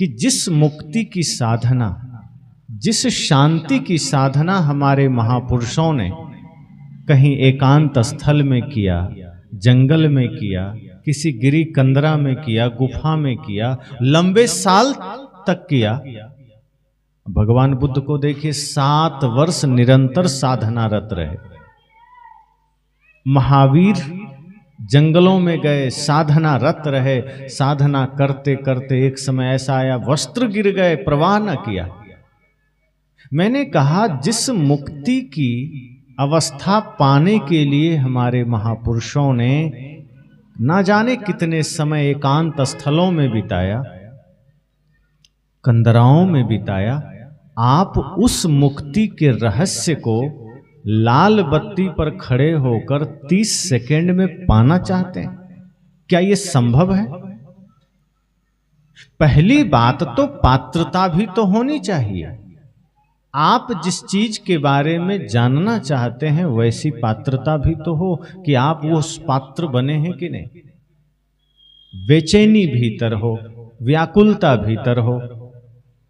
कि जिस मुक्ति की साधना, जिस शांति की साधना हमारे महापुरुषों ने कहीं एकांत स्थल में किया, जंगल में किया, किसी गिरी कंदरा में किया, गुफा में किया, लंबे साल तक किया। भगवान बुद्ध को देखिए 7 वर्ष निरंतर साधनारत रहे। महावीर जंगलों में गए, साधनारत रहे, साधना करते करते एक समय ऐसा आया वस्त्र गिर गए, प्रवाह न किया। मैंने कहा जिस मुक्ति की अवस्था पाने के लिए हमारे महापुरुषों ने ना जाने कितने समय एकांत स्थलों में बिताया, कंदराओं में बिताया, आप उस मुक्ति के रहस्य को लाल बत्ती पर खड़े होकर 30 सेकंड में पाना चाहते हैं? क्या यह संभव है? पहली बात तो पात्रता भी तो होनी चाहिए। आप जिस चीज के बारे में जानना चाहते हैं वैसी पात्रता भी तो हो कि आप वो पात्र बने हैं कि नहीं। बेचैनी भीतर हो, व्याकुलता भीतर हो,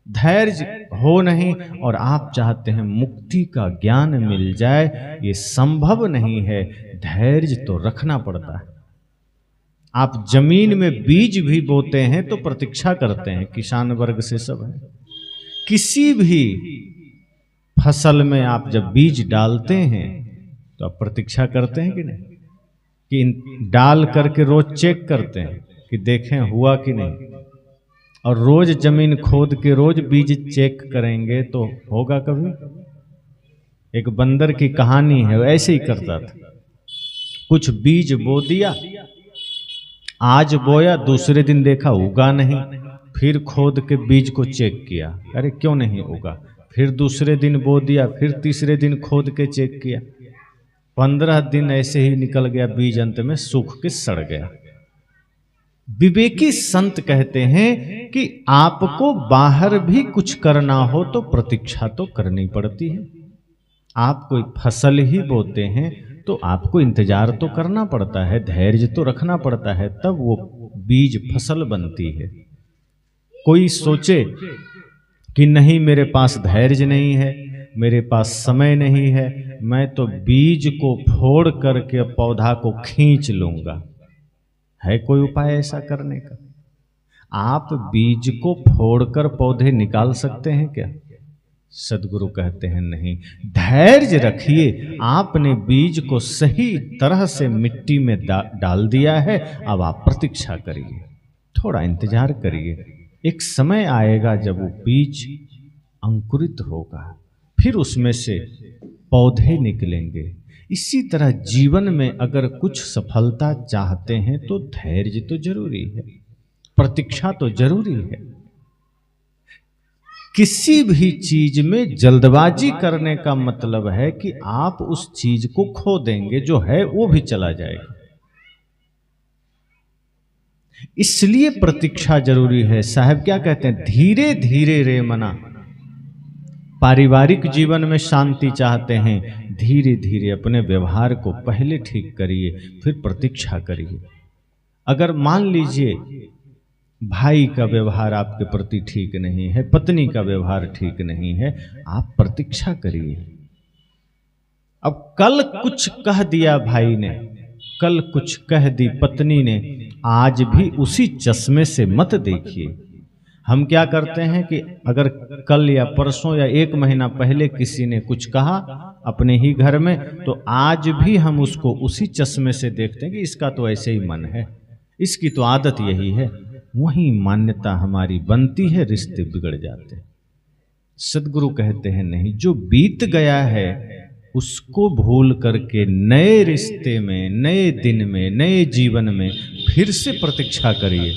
धैर्य हो नहीं, और आप चाहते हैं मुक्ति का ज्ञान मिल जाए। ये संभव नहीं है। धैर्य तो रखना पड़ता है। आप जमीन में बीज भी बोते हैं तो प्रतीक्षा करते हैं, किसान वर्ग से सब है। किसी भी फसल में आप जब बीज डालते हैं तो आप प्रतीक्षा करते हैं कि नहीं, कि डाल करके रोज चेक करते हैं कि देखें हुआ कि नहीं। और रोज जमीन खोद के रोज बीज चेक करेंगे तो होगा कभी? एक बंदर की कहानी है, ऐसे ही करता था। कुछ बीज बो दिया, आज बोया, दूसरे दिन देखा उगा नहीं, फिर खोद के बीज को चेक किया, अरे क्यों नहीं उगा। फिर दूसरे दिन बो दिया, फिर तीसरे दिन खोद के चेक किया। 15 दिन ऐसे ही निकल गया, बीज अंत में सूख के सड़ गया। विवेकी संत कहते हैं कि आपको बाहर भी कुछ करना हो तो प्रतीक्षा तो करनी पड़ती है। आप कोई फसल ही बोते हैं तो आपको इंतजार तो करना पड़ता है, धैर्य तो रखना पड़ता है, तब वो बीज फसल बनती है। कोई सोचे कि नहीं मेरे पास धैर्य नहीं है, मेरे पास समय नहीं है, मैं तो बीज को फोड़ करके पौधा को खींच लूंगा, है कोई उपाय ऐसा करने का? आप बीज को फोड़कर पौधे निकाल सकते हैं क्या? सदगुरु कहते हैं नहीं। धैर्य रखिए, आपने बीज को सही तरह से मिट्टी में डाल दिया है, अब आप प्रतीक्षा करिए, थोड़ा इंतजार करिए। एक समय आएगा जब वो बीज अंकुरित होगा, फिर उसमें से पौधे निकलेंगे। इसी तरह जीवन में अगर कुछ सफलता चाहते हैं तो धैर्य तो जरूरी है, प्रतीक्षा तो जरूरी है। किसी भी चीज में जल्दबाजी करने का मतलब है कि आप उस चीज को खो देंगे, जो है वो भी चला जाएगा। इसलिए प्रतीक्षा जरूरी है। साहब क्या कहते हैं? धीरे धीरे रे मना। पारिवारिक जीवन में शांति चाहते हैं, धीरे धीरे अपने व्यवहार को पहले ठीक करिए, फिर प्रतीक्षा करिए। अगर मान लीजिए भाई का व्यवहार आपके प्रति ठीक नहीं है, पत्नी का व्यवहार ठीक नहीं है, आप प्रतीक्षा करिए। अब कल कुछ कह दिया भाई ने, कल कुछ कह दी पत्नी ने, आज भी उसी चश्मे से मत देखिए। हम क्या करते हैं कि अगर कल या परसों या 1 महीना पहले किसी ने कुछ कहा अपने ही घर में, तो आज भी हम उसको उसी चश्मे से देखते हैं कि इसका तो ऐसे ही मन है, इसकी तो आदत यही है। वही मान्यता हमारी बनती है, रिश्ते बिगड़ जाते हैं। सदगुरु कहते हैं नहीं, जो बीत गया है उसको भूल करके नए रिश्ते में, नए दिन में, नए जीवन में फिर से प्रतीक्षा करिए,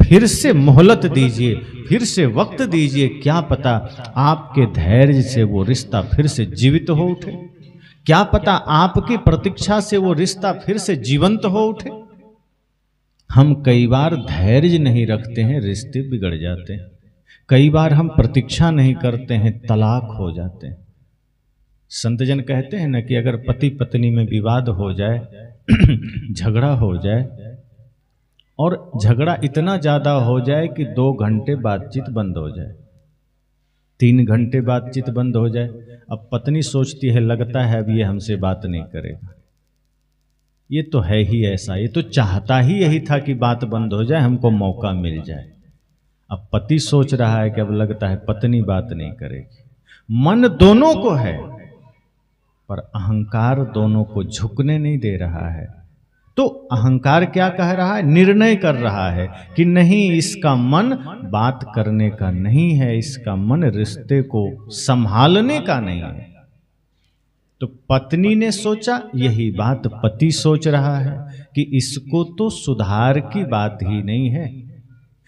फिर से मोहलत दीजिए, फिर से वक्त दीजिए। क्या पता आपके धैर्य से वो रिश्ता फिर से जीवित हो उठे, क्या पता आपकी प्रतीक्षा से वो रिश्ता फिर से जीवंत हो उठे। हम कई बार धैर्य नहीं रखते हैं, रिश्ते बिगड़ जाते हैं। कई बार हम प्रतीक्षा नहीं करते हैं, तलाक हो जाते हैं। संतजन कहते हैं ना कि अगर पति पत्नी में विवाद हो जाए, झगड़ा हो जाए और झगड़ा इतना ज्यादा हो जाए कि 2 घंटे बातचीत बंद हो जाए, 3 घंटे बातचीत बंद हो जाए। अब पत्नी सोचती है लगता है अब ये हमसे बात नहीं करेगा, ये तो है ही ऐसा, ये तो चाहता ही यही था कि बात बंद हो जाए, हमको मौका मिल जाए। अब पति सोच रहा है कि अब लगता है पत्नी बात नहीं करेगी। मन दोनों को है पर अहंकार दोनों को झुकने नहीं दे रहा है। तो अहंकार क्या कह रहा है, निर्णय कर रहा है कि नहीं, इसका मन बात करने का नहीं है, इसका मन रिश्ते को संभालने का नहीं है। तो पत्नी ने सोचा, यही बात पति सोच रहा है कि इसको तो सुधार की बात ही नहीं है,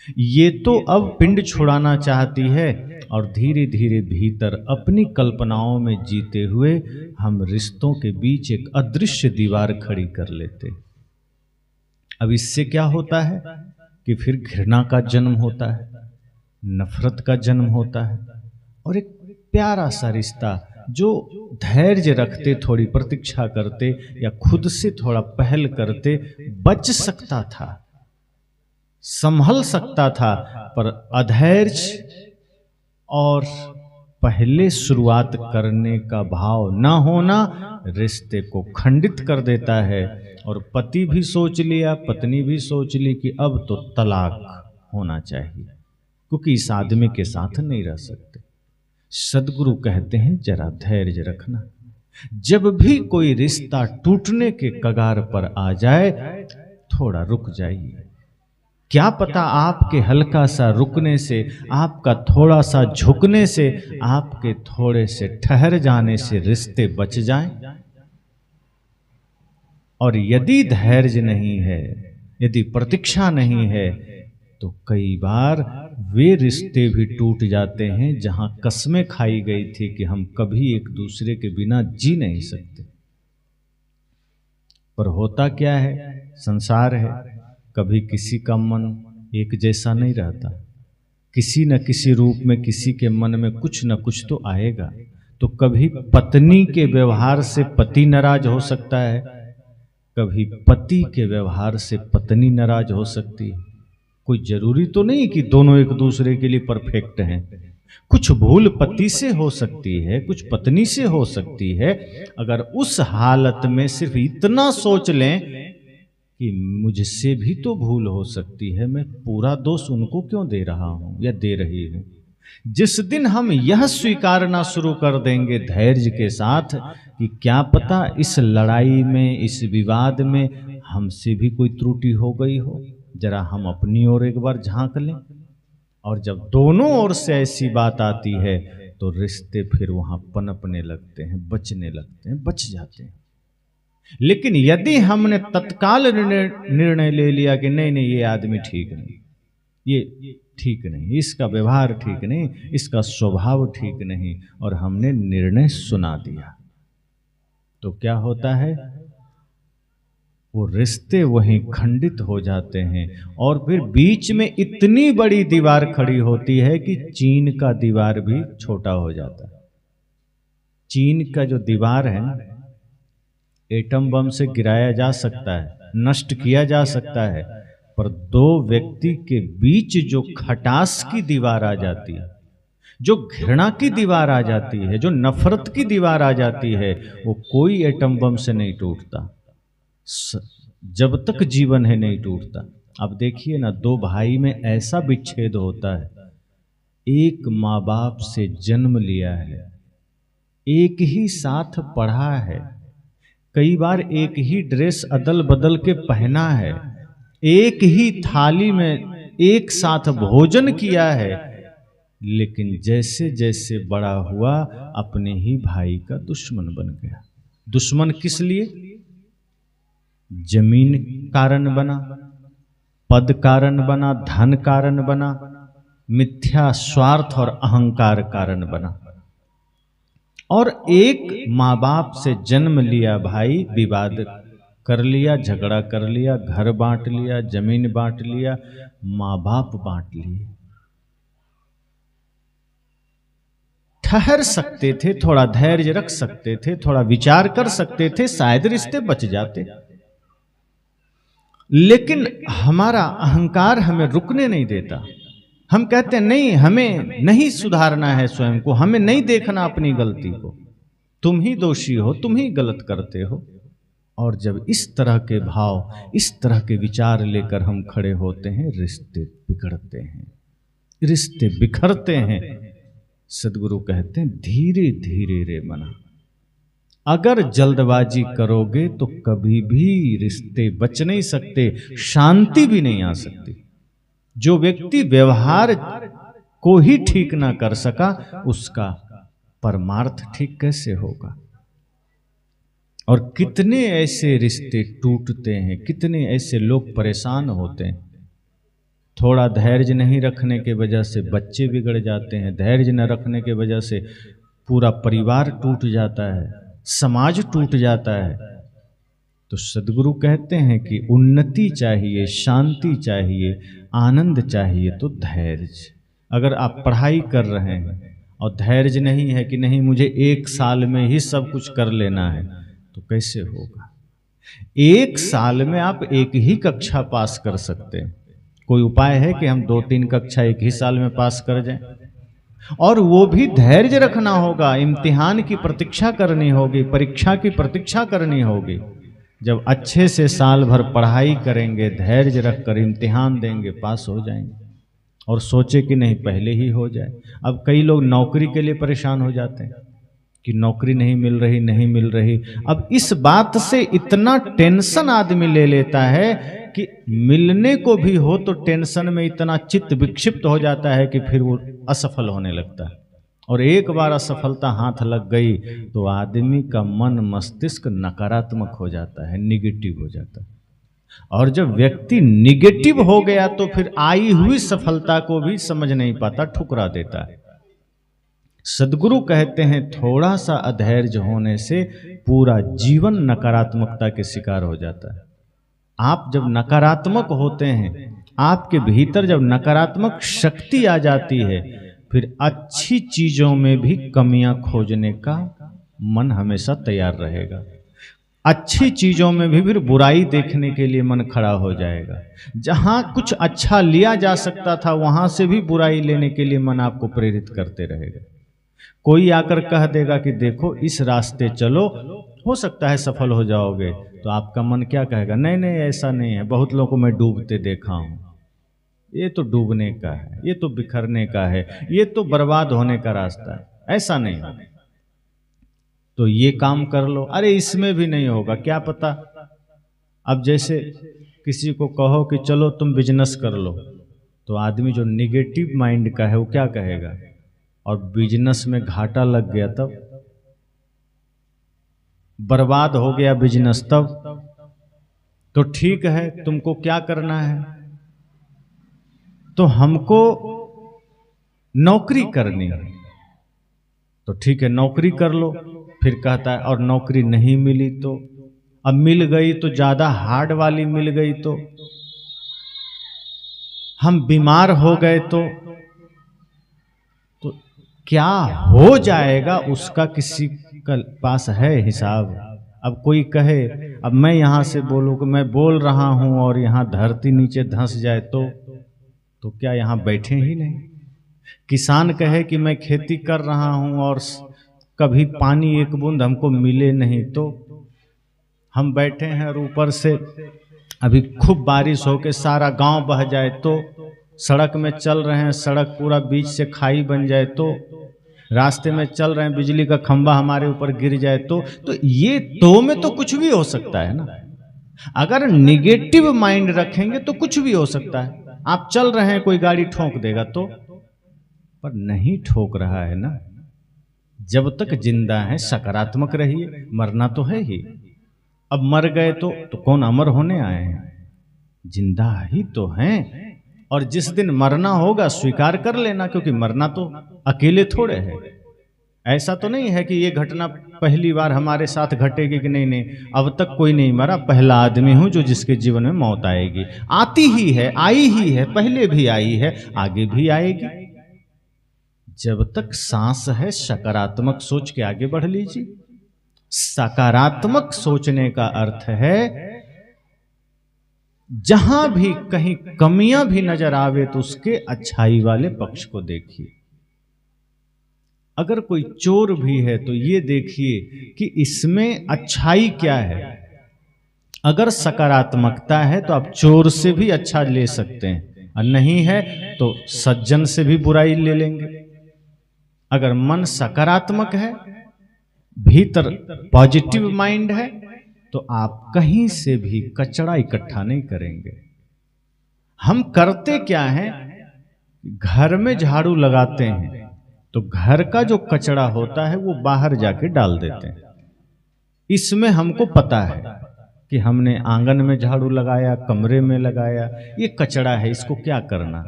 ये तो अब पिंड छुड़ाना चाहती है। और धीरे धीरे भीतर अपनी कल्पनाओं में जीते हुए हम रिश्तों के बीच एक अदृश्य दीवार खड़ी कर लेते। अब इससे क्या होता है कि फिर घृणा का जन्म होता है, नफरत का जन्म होता है, और एक प्यारा सा रिश्ता जो धैर्य रखते, थोड़ी प्रतीक्षा करते या खुद से थोड़ा पहल करते बच सकता था, संभल सकता था, पर अधैर्य और पहले शुरुआत करने का भाव न होना रिश्ते को खंडित कर देता है। और पति भी सोच लिया, पत्नी भी सोच ली कि अब तो तलाक होना चाहिए, क्योंकि इस आदमी के साथ नहीं रह सकते। सदगुरु कहते हैं जरा धैर्य रखना, जब भी कोई रिश्ता टूटने के कगार पर आ जाए थोड़ा रुक जाइए। क्या पता आपके हल्का सा रुकने से, आपका थोड़ा सा झुकने से, आपके थोड़े से ठहर जाने से रिश्ते बच जाएं। और यदि धैर्य नहीं है, यदि प्रतीक्षा नहीं है, तो कई बार वे रिश्ते भी टूट जाते हैं जहां कसमें खाई गई थी कि हम कभी एक दूसरे के बिना जी नहीं सकते। पर होता क्या है, संसार है, कभी किसी का मन एक जैसा नहीं रहता, किसी न किसी रूप में किसी के मन में कुछ न कुछ तो आएगा। तो कभी पत्नी के व्यवहार से पति नाराज हो सकता है, कभी पति के व्यवहार से पत्नी नाराज हो सकती है। कोई जरूरी तो नहीं कि दोनों एक दूसरे के लिए परफेक्ट हैं, कुछ भूल पति से हो सकती है, कुछ पत्नी से हो सकती है। अगर उस हालत में सिर्फ इतना सोच लें कि मुझसे भी तो भूल हो सकती है, मैं पूरा दोष उनको क्यों दे रहा हूं या दे रही हूं। जिस दिन हम यह स्वीकारना शुरू कर देंगे धैर्य के साथ कि क्या पता इस लड़ाई में, इस विवाद में हमसे भी कोई त्रुटि हो गई हो, जरा हम अपनी ओर एक बार झांक लें। और जब दोनों ओर से ऐसी बात आती है तो रिश्ते फिर वहां पनपने लगते हैं, बचने लगते हैं, बच जाते हैं। लेकिन यदि हमने तत्काल निर्णय ले लिया कि नहीं नहीं, ये आदमी ठीक नहीं, ये ठीक नहीं, इसका व्यवहार ठीक नहीं, इसका स्वभाव ठीक नहीं, और हमने निर्णय सुना दिया, तो क्या होता है, वो रिश्ते वहीं खंडित हो जाते हैं। और फिर बीच में इतनी बड़ी दीवार खड़ी होती है कि चीन का दीवार भी छोटा हो जाता है। चीन का जो दीवार है ना, एटम बम से गिराया जा सकता है, नष्ट किया जा सकता है, पर दो व्यक्ति के बीच जो खटास की दीवार आ जाती है, जो घृणा की दीवार आ जाती है, जो नफरत की दीवार आ जाती है, वो कोई एटम बम से नहीं टूटता, जब तक जीवन है नहीं टूटता। अब देखिए ना, दो भाई में ऐसा विच्छेद होता है, एक माँ बाप से जन्म लिया है, एक ही साथ पढ़ा है, कई बार एक ही ड्रेस अदल बदल के पहना है, एक ही थाली में एक साथ भोजन किया है, लेकिन जैसे जैसे बड़ा हुआ अपने ही भाई का दुश्मन बन गया। दुश्मन किस लिए? जमीन कारण बना, पद कारण बना, धन कारण बना, मिथ्या स्वार्थ और अहंकार कारण बना। और एक माँ बाप से जन्म लिया भाई विवाद कर लिया, झगड़ा कर लिया, घर बांट लिया, जमीन बांट लिया, माँ बाप बांट लिए। ठहर सकते थे, थोड़ा धैर्य रख सकते थे, थोड़ा विचार कर सकते थे, शायद रिश्ते बच जाते। लेकिन हमारा अहंकार हमें रुकने नहीं देता। हम कहते हैं नहीं, हमें नहीं सुधारना है स्वयं को, हमें नहीं देखना अपनी गलती को, तुम ही दोषी हो, तुम ही गलत करते हो। और जब इस तरह के भाव, इस तरह के विचार लेकर हम खड़े होते हैं, रिश्ते बिगड़ते हैं, रिश्ते बिखरते हैं। सदगुरु कहते हैं धीरे धीरे रे मना, अगर जल्दबाजी करोगे तो कभी भी रिश्ते बच नहीं सकते, शांति भी नहीं आ सकती। जो व्यक्ति व्यवहार को ही ठीक ना कर सका, उसका परमार्थ ठीक कैसे होगा। और कितने ऐसे रिश्ते टूटते हैं, कितने ऐसे लोग परेशान होते हैं। थोड़ा धैर्य नहीं रखने के वजह से बच्चे बिगड़ जाते हैं, धैर्य न रखने के वजह से पूरा परिवार टूट जाता है, समाज टूट जाता है। तो सदगुरु कहते हैं कि उन्नति चाहिए, शांति चाहिए, आनंद चाहिए तो धैर्य। अगर आप पढ़ाई कर रहे हैं और धैर्य नहीं है कि नहीं मुझे 1 साल में ही सब कुछ कर लेना है, तो कैसे होगा। 1 साल में आप एक ही कक्षा पास कर सकते हैं। कोई उपाय है कि हम 2-3 कक्षा एक ही साल में पास कर जाएं? और वो भी धैर्य रखना होगा, इम्तिहान की प्रतीक्षा करनी होगी, परीक्षा की प्रतीक्षा करनी होगी। जब अच्छे से साल भर पढ़ाई करेंगे, धैर्य रखकर इम्तिहान देंगे, पास हो जाएंगे। और सोचे कि नहीं पहले ही हो जाए। अब कई लोग नौकरी के लिए परेशान हो जाते हैं कि नौकरी नहीं मिल रही, नहीं मिल रही। अब इस बात से इतना टेंशन आदमी ले लेता है कि मिलने को भी हो तो टेंशन में इतना चित्त विक्षिप्त हो जाता है कि फिर वो असफल होने लगता है। और एक बार असफलता हाथ लग गई तो आदमी का मन मस्तिष्क नकारात्मक हो जाता है, निगेटिव हो जाता है। और जब व्यक्ति निगेटिव हो गया तो फिर आई हुई सफलता को भी समझ नहीं पाता, ठुकरा देता है। सदगुरु कहते हैं थोड़ा सा अधैर्य होने से पूरा जीवन नकारात्मकता के शिकार हो जाता है। आप जब नकारात्मक होते हैं, आपके भीतर जब नकारात्मक शक्ति आ जाती है, फिर अच्छी चीजों में भी कमियां खोजने का मन हमेशा तैयार रहेगा। अच्छी चीजों में भी फिर बुराई देखने के लिए मन खड़ा हो जाएगा। जहां कुछ अच्छा लिया जा सकता था, वहां से भी बुराई लेने के लिए मन आपको प्रेरित करते रहेगा। कोई आकर कह देगा कि देखो इस रास्ते चलो, हो सकता है सफल हो जाओगे, तो आपका मन क्या कहेगा, नहीं नहीं ऐसा नहीं है, बहुत लोगों को मैं डूबते देखा हूं, ये तो डूबने का है, ये तो बिखरने का है, ये तो बर्बाद होने का रास्ता है, ऐसा नहीं है। तो ये काम कर लो, अरे इसमें भी नहीं होगा, क्या पता। अब जैसे किसी को कहो कि चलो तुम बिजनेस कर लो, तो आदमी जो निगेटिव माइंड का है वो क्या कहेगा, और बिजनेस में घाटा लग गया तब, बर्बाद हो गया बिजनेस तब, तो ठीक है तुमको क्या करना है, तो हमको नौकरी करनी है, तो ठीक है नौकरी कर लो। फिर कहता है और नौकरी नहीं मिली तो, अब मिल गई तो ज्यादा हार्ड वाली मिल गई तो, हम बीमार हो गए तो क्या हो जाएगा उसका किसी का पास है हिसाब। अब कोई कहे, अब मैं यहां से बोलूं कि मैं बोल रहा हूं और यहां धरती नीचे धंस जाए तो क्या यहां बैठे ही नहीं। किसान कहे कि मैं खेती कर रहा हूं और कभी पानी एक बूंद हमको मिले नहीं, तो हम बैठे हैं और ऊपर से अभी खूब बारिश होके सारा गांव बह जाए, तो सड़क में चल रहे हैं, सड़क पूरा बीच से खाई बन जाए, तो रास्ते में चल रहे हैं, बिजली का खंभा हमारे ऊपर गिर जाए, तो ये तो में तो कुछ भी हो सकता है ना। अगर निगेटिव माइंड रखेंगे तो कुछ भी हो सकता है। आप चल रहे हैं, कोई गाड़ी ठोक देगा तो, पर नहीं ठोक रहा है ना। जब तक जिंदा है सकारात्मक रहिए, मरना तो है ही। अब मर गए तो कौन अमर होने आए हैं, जिंदा ही तो हैं। और जिस दिन मरना होगा स्वीकार कर लेना, क्योंकि मरना तो अकेले थोड़े है। ऐसा तो नहीं है कि ये घटना पहली बार हमारे साथ घटेगी कि नहीं नहीं अब तक कोई नहीं मरा, पहला आदमी हूं जो जिसके जीवन में मौत आएगी। आती ही है, आई ही है, पहले भी आई है, आगे भी आएगी। जब तक सांस है सकारात्मक सोच के आगे बढ़ लीजिए। सकारात्मक सोचने का अर्थ है जहां भी कहीं कमियां भी नजर आवे तो उसके अच्छाई वाले पक्ष को देखिए। अगर कोई चोर भी है तो ये देखिए कि इसमें अच्छाई क्या है। अगर सकारात्मकता है तो आप चोर से भी अच्छा ले सकते हैं, और नहीं है तो सज्जन से भी बुराई ले लेंगे। अगर मन सकारात्मक है, भीतर पॉजिटिव माइंड है, तो आप कहीं से भी कचरा इकट्ठा नहीं करेंगे। हम करते क्या है, घर में झाड़ू लगाते हैं तो घर का जो कचरा होता है वो बाहर जाके डाल देते हैं। इसमें हमको पता है कि हमने आंगन में झाड़ू लगाया, कमरे में लगाया, ये कचरा है, इसको क्या करना।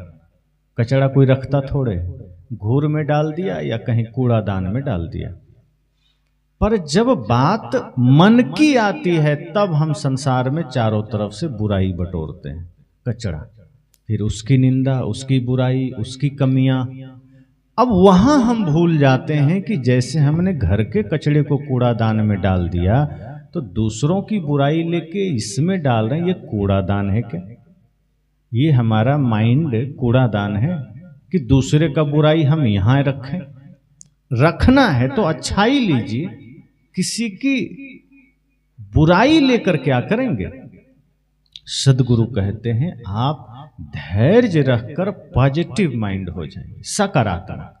कचरा कोई रखता थोड़े, घूर में डाल दिया या कहीं कूड़ादान में डाल दिया। पर जब बात मन की आती है तब हम संसार में चारों तरफ से बुराई बटोरते हैं, कचरा, फिर उसकी निंदा, उसकी बुराई, उसकी कमियां। अब वहां हम भूल जाते हैं कि जैसे हमने घर के कचड़े को कूड़ादान में डाल दिया तो दूसरों की बुराई लेके इसमें डाल रहे हैं। ये कूड़ादान है क्या? ये हमारा माइंड कूड़ादान है कि दूसरे का बुराई हम यहां रखें? रखना है तो अच्छाई लीजिए, किसी की बुराई लेकर क्या करेंगे। सदगुरु कहते हैं आप धैर्य रखकर पॉजिटिव माइंड हो जाएंगे, सकारात्मक।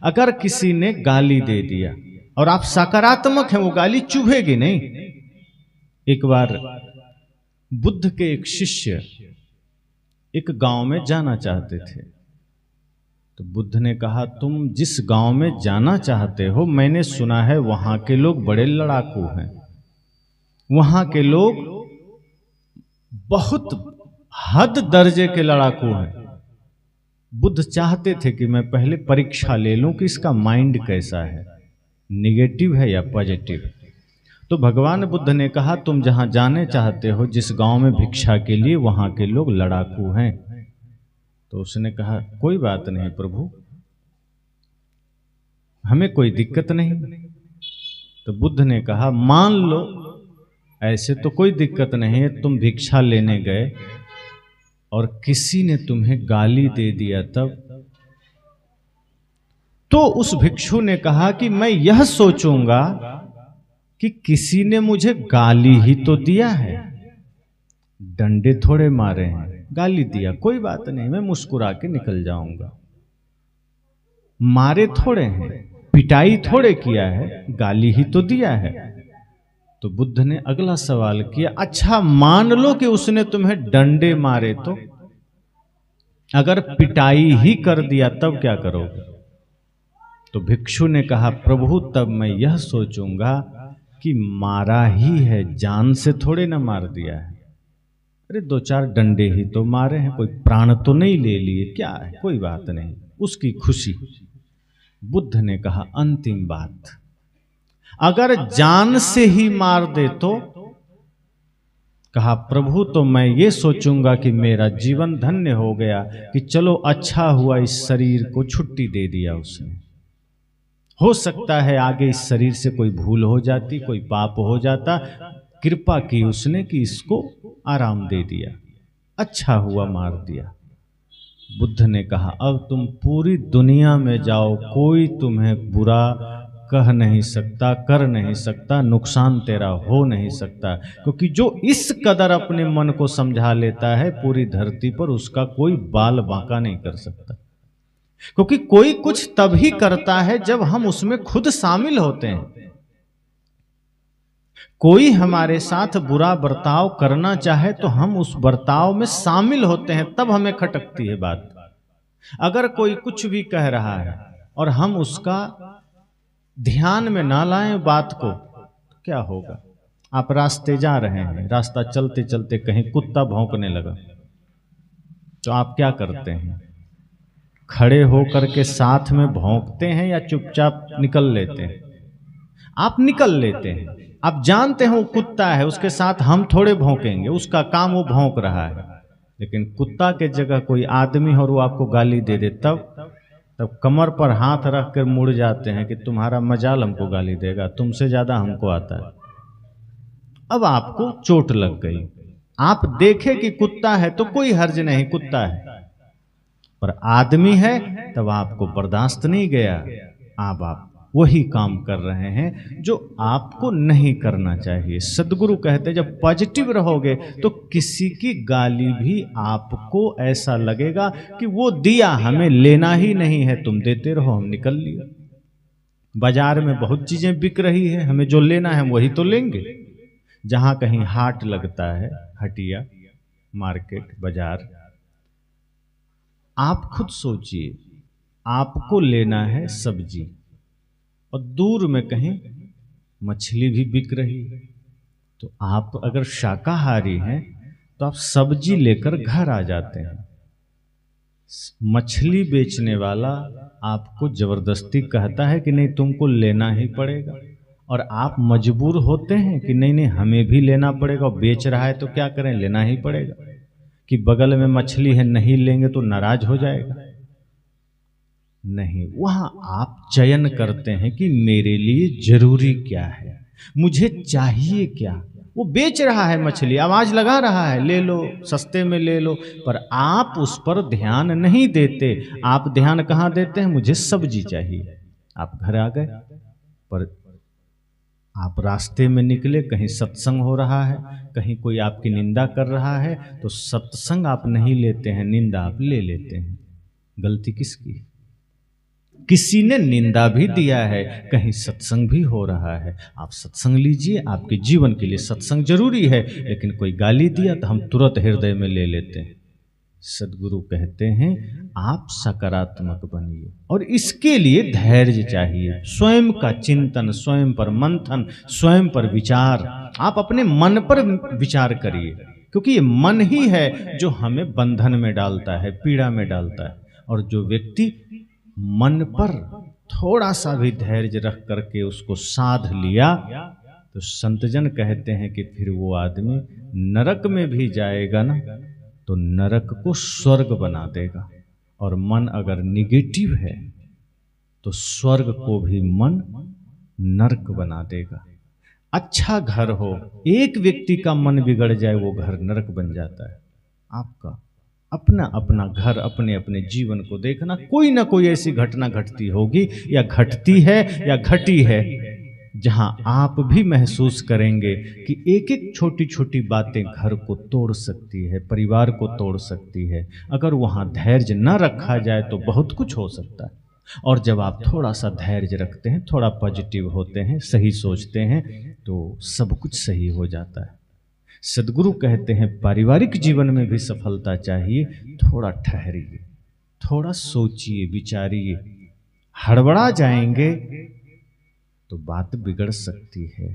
अगर किसी ने गाली दे दिया और आप सकारात्मक हैं, वो गाली चुभेगी नहीं। एक बार बुद्ध के एक शिष्य एक गांव में जाना चाहते थे, तो बुद्ध ने कहा तुम जिस गांव में जाना चाहते हो, मैंने सुना है वहां के लोग बड़े लड़ाकू हैं, वहां के लोग बहुत हद दर्जे के लड़ाकू हैं। बुद्ध चाहते थे कि मैं पहले परीक्षा ले लूं कि इसका माइंड कैसा है, निगेटिव है या पॉजिटिव। तो भगवान बुद्ध ने कहा तुम जहां जाने चाहते हो, जिस गांव में भिक्षा के लिए, वहां के लोग लड़ाकू हैं। तो उसने कहा कोई बात नहीं प्रभु, हमें कोई दिक्कत नहीं। तो बुद्ध ने कहा मान लो ऐसे तो कोई दिक्कत नहीं है, तुम भिक्षा लेने गए और किसी ने तुम्हें गाली दे दिया तब। तो उस भिक्षु ने कहा कि मैं यह सोचूंगा कि किसी ने मुझे गाली ही तो दिया है, डंडे थोड़े मारे हैं, गाली दिया कोई बात नहीं, मैं मुस्कुरा के निकल जाऊंगा। मारे थोड़े हैं, पिटाई थोड़े किया है, गाली ही तो दिया है। तो बुद्ध ने अगला सवाल किया, अच्छा मान लो कि उसने तुम्हें डंडे मारे, तो अगर पिटाई ही कर दिया तब क्या करोगे? तो भिक्षु ने कहा प्रभु तब मैं यह सोचूंगा कि मारा ही है, जान से थोड़े ना मार दिया है। अरे दो चार डंडे ही तो मारे हैं, कोई प्राण तो नहीं ले लिए, क्या है, कोई बात नहीं, उसकी खुशी। बुद्ध ने कहा अंतिम बात, अगर जान से ही मार दे तो? कहा प्रभु तो मैं ये सोचूंगा कि मेरा जीवन धन्य हो गया, कि चलो अच्छा हुआ इस शरीर को छुट्टी दे दिया उसने। हो सकता है आगे इस शरीर से कोई भूल हो जाती, कोई पाप हो जाता, कृपा की उसने कि इसको आराम दे दिया, अच्छा हुआ मार दिया। बुद्ध ने कहा अब तुम पूरी दुनिया में जाओ, कोई तुम्हें बुरा कह नहीं सकता, कर नहीं सकता, नुकसान तेरा हो नहीं सकता, क्योंकि जो इस कदर अपने मन को समझा लेता है पूरी धरती पर उसका कोई बाल बांका नहीं कर सकता। क्योंकि कोई कुछ तभी करता है जब हम उसमें खुद शामिल होते हैं। कोई हमारे साथ बुरा बर्ताव करना चाहे तो हम उस बर्ताव में शामिल होते हैं, तब हमें खटकती है बात। अगर कोई कुछ भी कह रहा है और हम उसका ध्यान में ना लाएं बात को, तो क्या होगा? आप रास्ते जा रहे हैं, रास्ता चलते चलते कहीं कुत्ता भौंकने लगा, तो आप क्या करते हैं? खड़े होकर के साथ में भौंकते हैं या चुपचाप निकल लेते हैं? आप निकल लेते हैं। आप जानते हैं वो कुत्ता है, उसके साथ हम थोड़े भौंकेंगे, उसका काम वो भौंक रहा है। लेकिन कुत्ता के जगह कोई आदमी और वो आपको गाली दे दे तब कमर पर हाथ रख कर मुड़ जाते हैं कि तुम्हारा मजाल हमको गाली देगा, तुमसे ज्यादा हमको आता है। अब आपको चोट लग गई, आप देखे कि कुत्ता है तो कोई हर्ज नहीं, कुत्ता है, पर आदमी है तब आपको बर्दाश्त नहीं गया। अब आप वही काम कर रहे हैं जो आपको नहीं करना चाहिए। सद्गुरु कहते हैं जब पॉजिटिव रहोगे तो किसी की गाली भी आपको ऐसा लगेगा कि वो दिया, हमें लेना ही नहीं है, तुम देते रहो, हम निकल लिए। बाजार में बहुत चीजें बिक रही है, हमें जो लेना है वही तो लेंगे। जहां कहीं हाट लगता है, हटिया, मार्केट, बाजार, आप खुद सोचिए, आपको लेना है सब्जी और दूर में कहीं मछली भी बिक रही है, तो आप अगर शाकाहारी हैं तो आप सब्जी लेकर घर आ जाते हैं। मछली बेचने वाला आपको जबरदस्ती कहता है कि नहीं तुमको लेना ही पड़ेगा, और आप मजबूर होते हैं कि नहीं नहीं हमें भी लेना पड़ेगा, और बेच रहा है तो क्या करें, लेना ही पड़ेगा। कि बगल में मछली है, नहीं लेंगे तो नाराज हो जाएगा। नहीं, वहां आप चयन करते हैं कि मेरे लिए जरूरी क्या है, मुझे चाहिए क्या। वो बेच रहा है मछली, आवाज लगा रहा है ले लो, सस्ते में ले लो, पर आप उस पर ध्यान नहीं देते। आप ध्यान कहाँ देते हैं, मुझे सब्जी चाहिए। आप घर आ गए, पर आप रास्ते में निकले, कहीं सत्संग हो रहा है, कहीं कोई आपकी निंदा कर रहा है, तो सत्संग आप नहीं लेते हैं, निंदा आप ले लेते हैं। गलती किसकी? किसी ने निंदा भी दिया है, कहीं सत्संग भी हो रहा है, आप सत्संग लीजिए, आपके जीवन के लिए सत्संग जरूरी है। लेकिन कोई गाली दिया तो हम तुरंत हृदय में ले लेते हैं। सद्गुरु कहते हैं आप सकारात्मक बनिए, और इसके लिए धैर्य चाहिए, स्वयं का चिंतन, स्वयं पर मंथन, स्वयं पर विचार। आप अपने मन पर विचार करिए, क्योंकि ये मन ही है जो हमें बंधन में डालता है, पीड़ा में डालता है। और जो व्यक्ति मन पर थोड़ा सा भी धैर्य रख करके उसको साध लिया, तो संतजन कहते हैं कि फिर वो आदमी नरक में भी जाएगा ना, तो नरक को स्वर्ग बना देगा। और मन अगर निगेटिव है तो स्वर्ग को भी मन नरक बना देगा। अच्छा घर हो, एक व्यक्ति का मन बिगड़ जाए, वो घर नरक बन जाता है। आपका अपना अपना घर, अपने अपने जीवन को देखना, कोई ना कोई ऐसी घटना घटती होगी, या घटती है या घटी है, जहां आप भी महसूस करेंगे कि एक एक छोटी छोटी बातें घर को तोड़ सकती है, परिवार को तोड़ सकती है। अगर वहां धैर्य न रखा जाए तो बहुत कुछ हो सकता है। और जब आप थोड़ा सा धैर्य रखते हैं, थोड़ा पॉजिटिव होते हैं, सही सोचते हैं, तो सब कुछ सही हो जाता है। सद्गुरु कहते हैं पारिवारिक जीवन में भी सफलता चाहिए, थोड़ा ठहरिए, थोड़ा सोचिए, विचारिए। हड़बड़ा जाएंगे तो बात बिगड़ सकती है।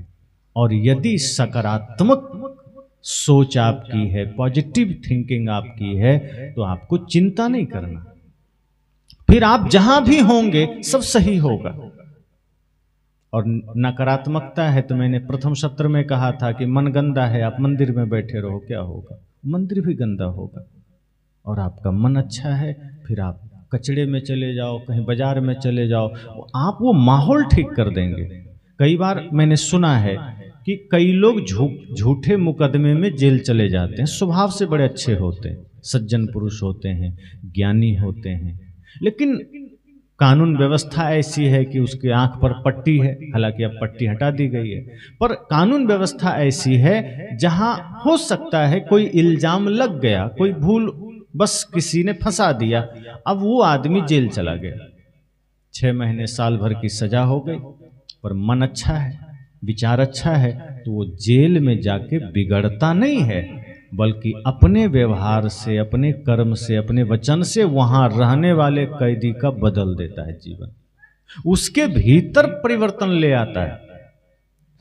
और यदि सकारात्मक सोच आपकी है, पॉजिटिव थिंकिंग आपकी है, तो आपको चिंता नहीं करना, फिर आप जहां भी होंगे सब सही होगा। और नकारात्मकता है तो मैंने प्रथम सत्र में कहा था कि मन गंदा है, आप मंदिर में बैठे रहो, क्या होगा? मंदिर भी गंदा होगा। और आपका मन अच्छा है, फिर आप कचड़े में चले जाओ, कहीं बाजार में चले जाओ, आप वो माहौल ठीक कर देंगे। कई बार मैंने सुना है कि कई लोग झूठे मुकदमे में जेल चले जाते हैं, स्वभाव से बड़े अच्छे होते हैं, सज्जन पुरुष होते हैं, ज्ञानी होते हैं, लेकिन कानून व्यवस्था ऐसी है कि उसकी आंख पर पट्टी है, हालांकि अब पट्टी हटा दी गई है, पर कानून व्यवस्था ऐसी है जहां हो सकता है कोई इल्जाम लग गया, कोई भूल, बस किसी ने फंसा दिया, अब वो आदमी जेल चला गया, 6 महीने साल भर की सजा हो गई, पर मन अच्छा है, विचार अच्छा है, तो वो जेल में जाके बिगड़ता नहीं है, बल्कि अपने व्यवहार से, अपने कर्म से, अपने वचन से वहां रहने वाले कैदी का बदल देता है जीवन, उसके भीतर परिवर्तन ले आता है।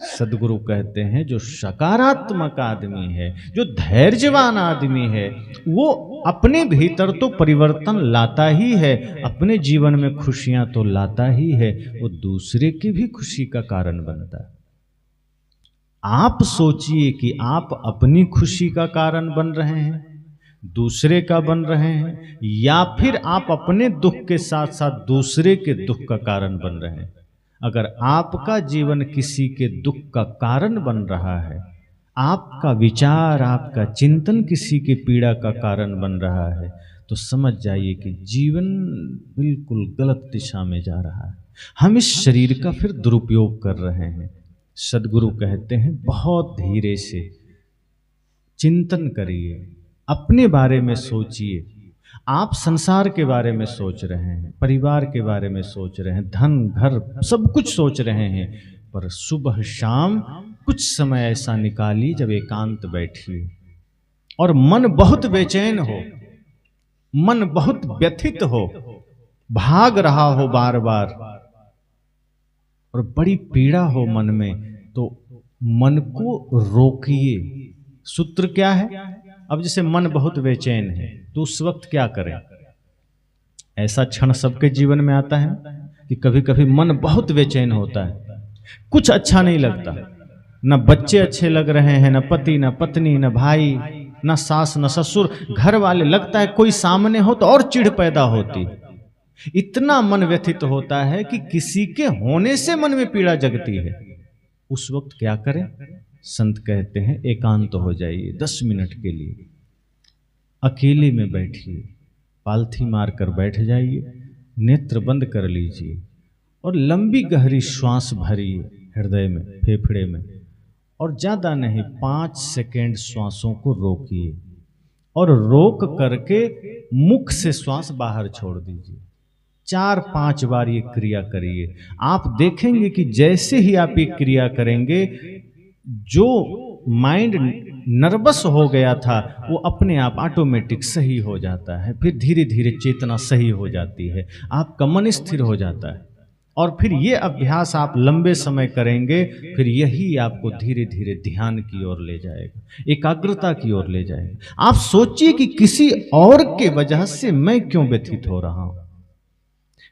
सद्गुरु कहते हैं जो सकारात्मक आदमी है, जो धैर्यवान आदमी है, वो अपने भीतर तो परिवर्तन लाता ही है, अपने जीवन में खुशियां तो लाता ही है, वो दूसरे की भी खुशी का कारण बनता है। आप सोचिए कि आप अपनी खुशी का कारण बन रहे हैं, दूसरे का बन रहे हैं, या फिर आप अपने दुख के साथ साथ दूसरे के दुख का कारण बन रहे हैं। अगर आपका जीवन किसी के दुख का कारण बन रहा है, आपका विचार, आपका चिंतन किसी की पीड़ा का कारण बन रहा है, तो समझ जाइए कि जीवन बिल्कुल गलत दिशा में जा रहा है। हम इस शरीर का फिर दुरुपयोग कर रहे हैं। सद्गुरु कहते हैं बहुत धीरे से चिंतन करिए, अपने बारे में सोचिए। आप संसार के बारे में सोच रहे हैं, परिवार के बारे में सोच रहे हैं, धन घर सब कुछ सोच रहे हैं, पर सुबह शाम कुछ समय ऐसा निकालिए जब एकांत बैठिए और मन बहुत बेचैन हो, मन बहुत व्यथित हो, भाग रहा हो बार बार और बड़ी पीड़ा हो मन में, तो मन को रोकिए। सूत्र क्या है? अब जैसे मन बहुत बेचैन है तो उस वक्त क्या करें? ऐसा क्षण सबके जीवन में आता है कि कभी कभी मन बहुत बेचैन होता है, कुछ अच्छा नहीं लगता, न बच्चे अच्छे लग रहे हैं, न पति, न पत्नी, न भाई, न सास, न ससुर, घर वाले, लगता है कोई सामने हो तो और चिढ़ पैदा होती। इतना मन व्यथित होता है कि किसी के होने से मन में पीड़ा जगती है। उस वक्त क्या करें? संत कहते हैं एकांत हो जाइए 10 मिनट के लिए, अकेले में बैठिए, पालथी मार कर बैठ जाइए, नेत्र बंद कर लीजिए और लंबी गहरी श्वास भरिए हृदय में, फेफड़े में, और ज्यादा नहीं 5 सेकेंड श्वासों को रोकिए और रोक करके मुख से श्वास बाहर छोड़ दीजिए। 4-5 बार ये क्रिया करिए। आप देखेंगे कि जैसे ही आप ये क्रिया करेंगे, जो माइंड नर्वस हो गया था वो अपने आप ऑटोमेटिक सही हो जाता है। फिर धीरे धीरे चेतना सही हो जाती है, आपका मन स्थिर हो जाता है। और फिर ये अभ्यास आप लंबे समय करेंगे, फिर यही आपको धीरे धीरे ध्यान की ओर ले जाएगा, एकाग्रता की ओर ले जाएगा। आप सोचिए कि किसी और के वजह से मैं क्यों व्यथित हो रहा हूं,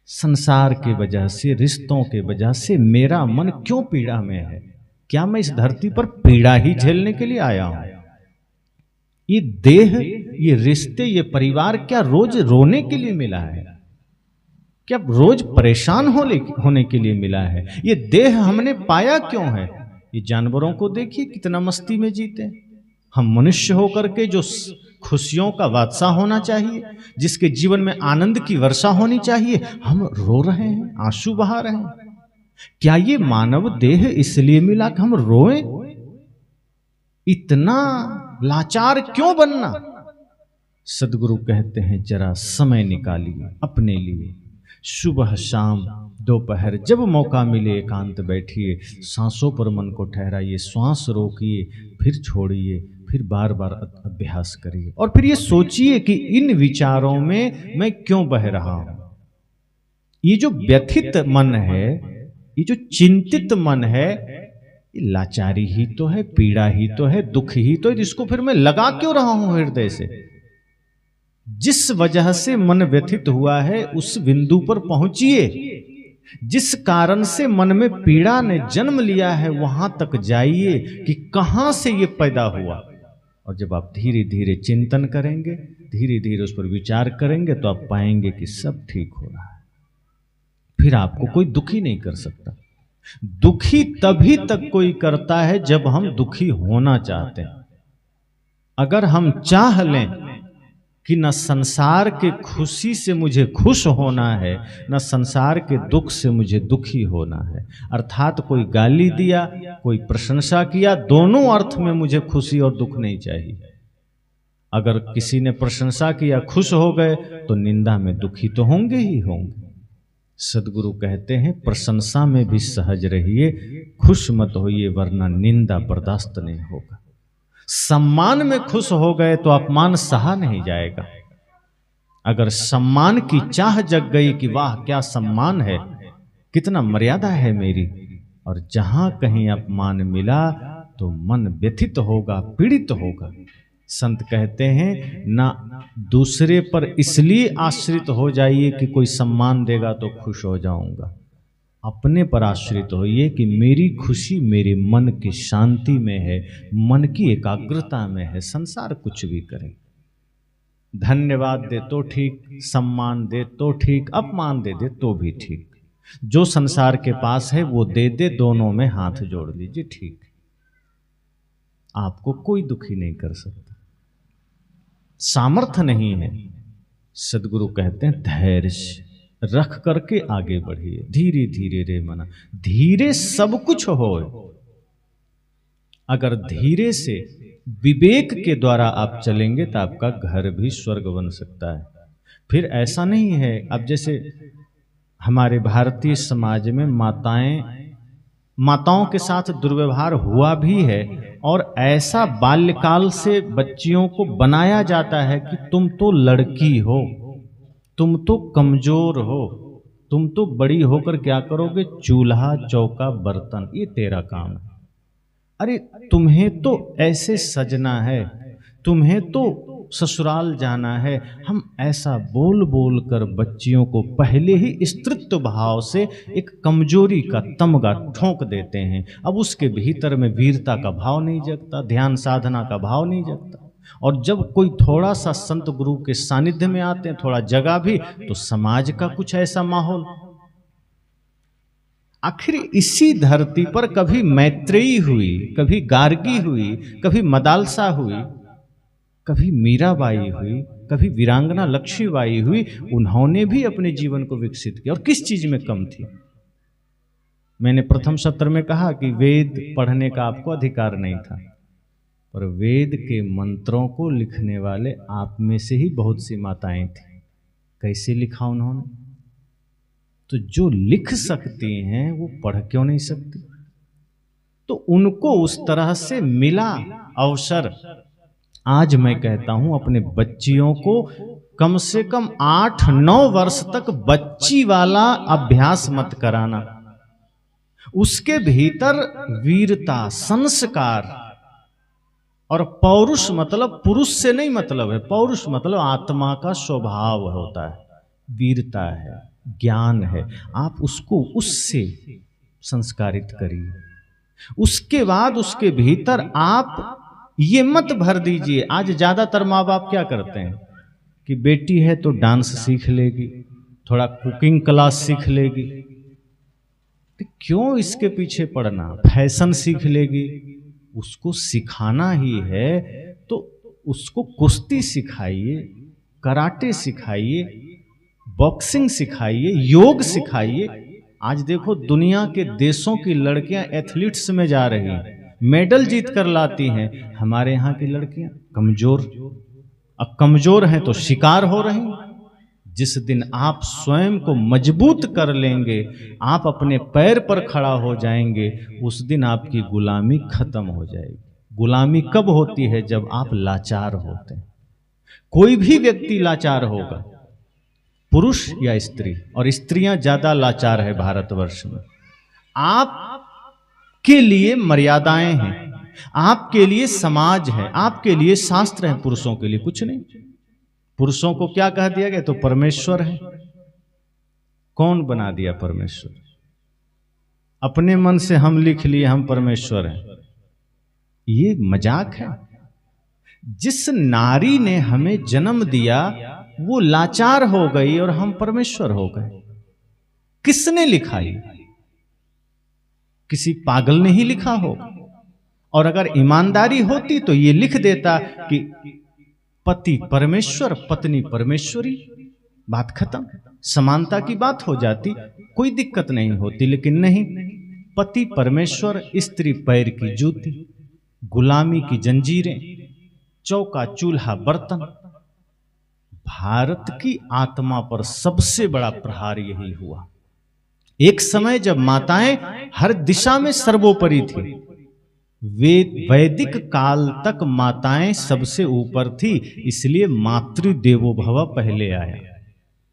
संसार के वजह से, रिश्तों के वजह से मेरा मन क्यों पीड़ा में है? क्या मैं इस धरती पर पीड़ा ही झेलने के लिए आया हूं? ये देह, ये रिश्ते, ये परिवार क्या रोज रोने के लिए मिला है? क्या रोज परेशान होने के लिए मिला है? ये देह हमने पाया क्यों है? ये जानवरों को देखिए कितना मस्ती में जीते हैं। हम मनुष्य होकर के जो खुशियों का बादशाह होना चाहिए, जिसके जीवन में आनंद की वर्षा होनी चाहिए, हम रो रहे हैं, आंसू बहा रहे हैं। क्या ये मानव देह इसलिए मिला कि हम रोएं? इतना लाचार क्यों बनना? सद्गुरु कहते हैं जरा समय निकालिए अपने लिए, सुबह शाम दोपहर जब मौका मिले एकांत बैठिए, सांसों पर मन को ठहराइए, श्वास रोकिए, फिर छोड़िए, फिर बार बार अभ्यास करिए और फिर ये सोचिए कि इन विचारों में मैं क्यों बह रहा हूं। ये जो व्यथित मन है, ये जो चिंतित मन है, ये लाचारी ही तो है, पीड़ा ही तो है, दुख ही तो है। इसको फिर मैं लगा क्यों रहा हूं हृदय से? जिस वजह से मन व्यथित हुआ है उस बिंदु पर पहुंचिए। जिस कारण से मन में पीड़ा ने जन्म लिया है वहां तक जाइए कि कहां से ये पैदा हुआ। और जब आप धीरे धीरे चिंतन करेंगे, धीरे धीरे उस पर विचार करेंगे, तो आप पाएंगे कि सब ठीक हो रहा है। फिर आपको कोई दुखी नहीं कर सकता। दुखी तभी तक कोई करता है जब हम दुखी होना चाहते हैं। अगर हम चाह लें कि न संसार के खुशी से मुझे खुश होना है, न संसार के दुख से मुझे दुखी होना है, अर्थात कोई गाली दिया, कोई प्रशंसा किया, दोनों अर्थ में मुझे खुशी और दुख नहीं चाहिए। अगर किसी ने प्रशंसा किया, खुश हो गए, तो निंदा में दुखी तो होंगे ही होंगे। सद्गुरु कहते हैं प्रशंसा में भी सहज रहिए, खुश मत होइए, वरना निंदा बर्दाश्त नहीं होगा। सम्मान में खुश हो गए तो अपमान सहा नहीं जाएगा। अगर सम्मान की चाह जग गई कि वाह क्या सम्मान है, कितना मर्यादा है मेरी, और जहां कहीं अपमान मिला तो मन व्यथित होगा, पीड़ित होगा। संत कहते हैं ना दूसरे पर इसलिए आश्रित हो जाइए कि कोई सम्मान देगा तो खुश हो जाऊंगा। अपने पर आश्रित होइए कि मेरी खुशी मेरे मन की शांति में है, मन की एकाग्रता में है। संसार कुछ भी करे, धन्यवाद दे तो ठीक, सम्मान दे तो ठीक, अपमान दे दे तो भी ठीक। जो संसार के पास है वो दे दे, दोनों में हाथ जोड़ लीजिए, ठीक। आपको कोई दुखी नहीं कर सकता। सामर्थ्य नहीं है। सदगुरु कहते हैं धैर्य रख करके आगे बढ़िए, धीरे धीरे रे मना, धीरे सब कुछ हो। अगर धीरे से विवेक के द्वारा आप चलेंगे तो आपका घर भी स्वर्ग बन सकता है। फिर ऐसा नहीं है, अब जैसे हमारे भारतीय समाज में माताओं के साथ दुर्व्यवहार हुआ भी है, और ऐसा बाल्यकाल से बच्चियों को बनाया जाता है कि तुम तो लड़की हो, तुम तो कमजोर हो, तुम तो बड़ी होकर क्या करोगे, चूल्हा चौका बर्तन, ये तेरा काम है। अरे तुम्हें तो ऐसे सजना है, तुम्हें तो ससुराल जाना है। हम ऐसा बोल बोल कर बच्चियों को पहले ही स्त्रीत्व भाव से एक कमजोरी का तमगा ठोंक देते हैं। अब उसके भीतर में वीरता का भाव नहीं जगता, ध्यान साधना का भाव नहीं जगता। और जब कोई थोड़ा सा संत गुरु के सानिध्य में आते हैं, थोड़ा जगह भी, तो समाज का कुछ ऐसा माहौल। आखिर इसी धरती पर कभी मैत्रेयी हुई, कभी गार्गी हुई, कभी मदालसा हुई, कभी मीराबाई हुई, कभी वीरांगना लक्ष्मीबाई हुई। उन्होंने भी अपने जीवन को विकसित किया, और किस चीज में कम थी। मैंने प्रथम सत्र में कहा कि वेद पढ़ने का आपको अधिकार नहीं था, पर वेद के मंत्रों को लिखने वाले आप में से ही बहुत सी माताएं थी। कैसे लिखा उन्होंने? तो जो लिख सकती हैं वो पढ़ क्यों नहीं सकती? तो उनको उस तरह से मिला अवसर। आज मैं कहता हूं अपने बच्चियों को कम से कम 8-9 वर्ष तक बच्ची वाला अभ्यास मत कराना। उसके भीतर वीरता, संस्कार और पौरुष, मतलब पुरुष से नहीं मतलब है, पौरुष मतलब आत्मा का स्वभाव होता है, वीरता है, ज्ञान है। आप उसको उससे संस्कारित करिए। उसके बाद उसके भीतर आप ये मत भर दीजिए। आज ज्यादातर माँ बाप क्या करते हैं कि बेटी है तो डांस सीख लेगी, थोड़ा कुकिंग क्लास सीख लेगी। तो क्यों इसके पीछे पड़ना? फैशन सीख लेगी। उसको सिखाना ही है तो उसको कुश्ती सिखाइए, कराटे सिखाइए, बॉक्सिंग सिखाइए, योग सिखाइए। आज देखो दुनिया के देशों की लड़कियां एथलीट्स में जा रही हैं, मेडल जीत कर लाती हैं। हमारे यहाँ की लड़कियां कमजोर, अब कमजोर हैं तो शिकार हो रही हैं। जिस दिन आप स्वयं को मजबूत कर लेंगे, आप अपने पैर पर खड़ा हो जाएंगे, उस दिन आपकी गुलामी खत्म हो जाएगी। गुलामी कब होती है? जब आप लाचार होते हैं। कोई भी व्यक्ति लाचार होगा, पुरुष या स्त्री, और स्त्रियां ज्यादा लाचार है भारतवर्ष में। आपके लिए मर्यादाएं हैं, आपके लिए समाज है, आपके लिए शास्त्र है, पुरुषों के लिए कुछ नहीं। पुरुषों को क्या कह दिया गया? तो परमेश्वर है। कौन बना दिया परमेश्वर? अपने मन से हम लिख लिए हम परमेश्वर हैं। ये मजाक है। जिस नारी ने हमें जन्म दिया वो लाचार हो गई और हम परमेश्वर हो गए। किसने लिखा? ये किसी पागल ने ही लिखा होगा। और अगर ईमानदारी होती तो ये लिख देता कि पति परमेश्वर, पत्नी परमेश्वरी, बात खत्म। समानता की बात हो जाती, कोई दिक्कत नहीं होती। लेकिन नहीं, पति परमेश्वर, स्त्री पैर की जूती, गुलामी की जंजीरें, चौका चूल्हा बर्तन। भारत की आत्मा पर सबसे बड़ा प्रहार यही हुआ। एक समय जब माताएं हर दिशा में सर्वोपरि थी, वैदिक काल तक माताएं सबसे ऊपर थी, इसलिए मातृदेवो भव पहले आया,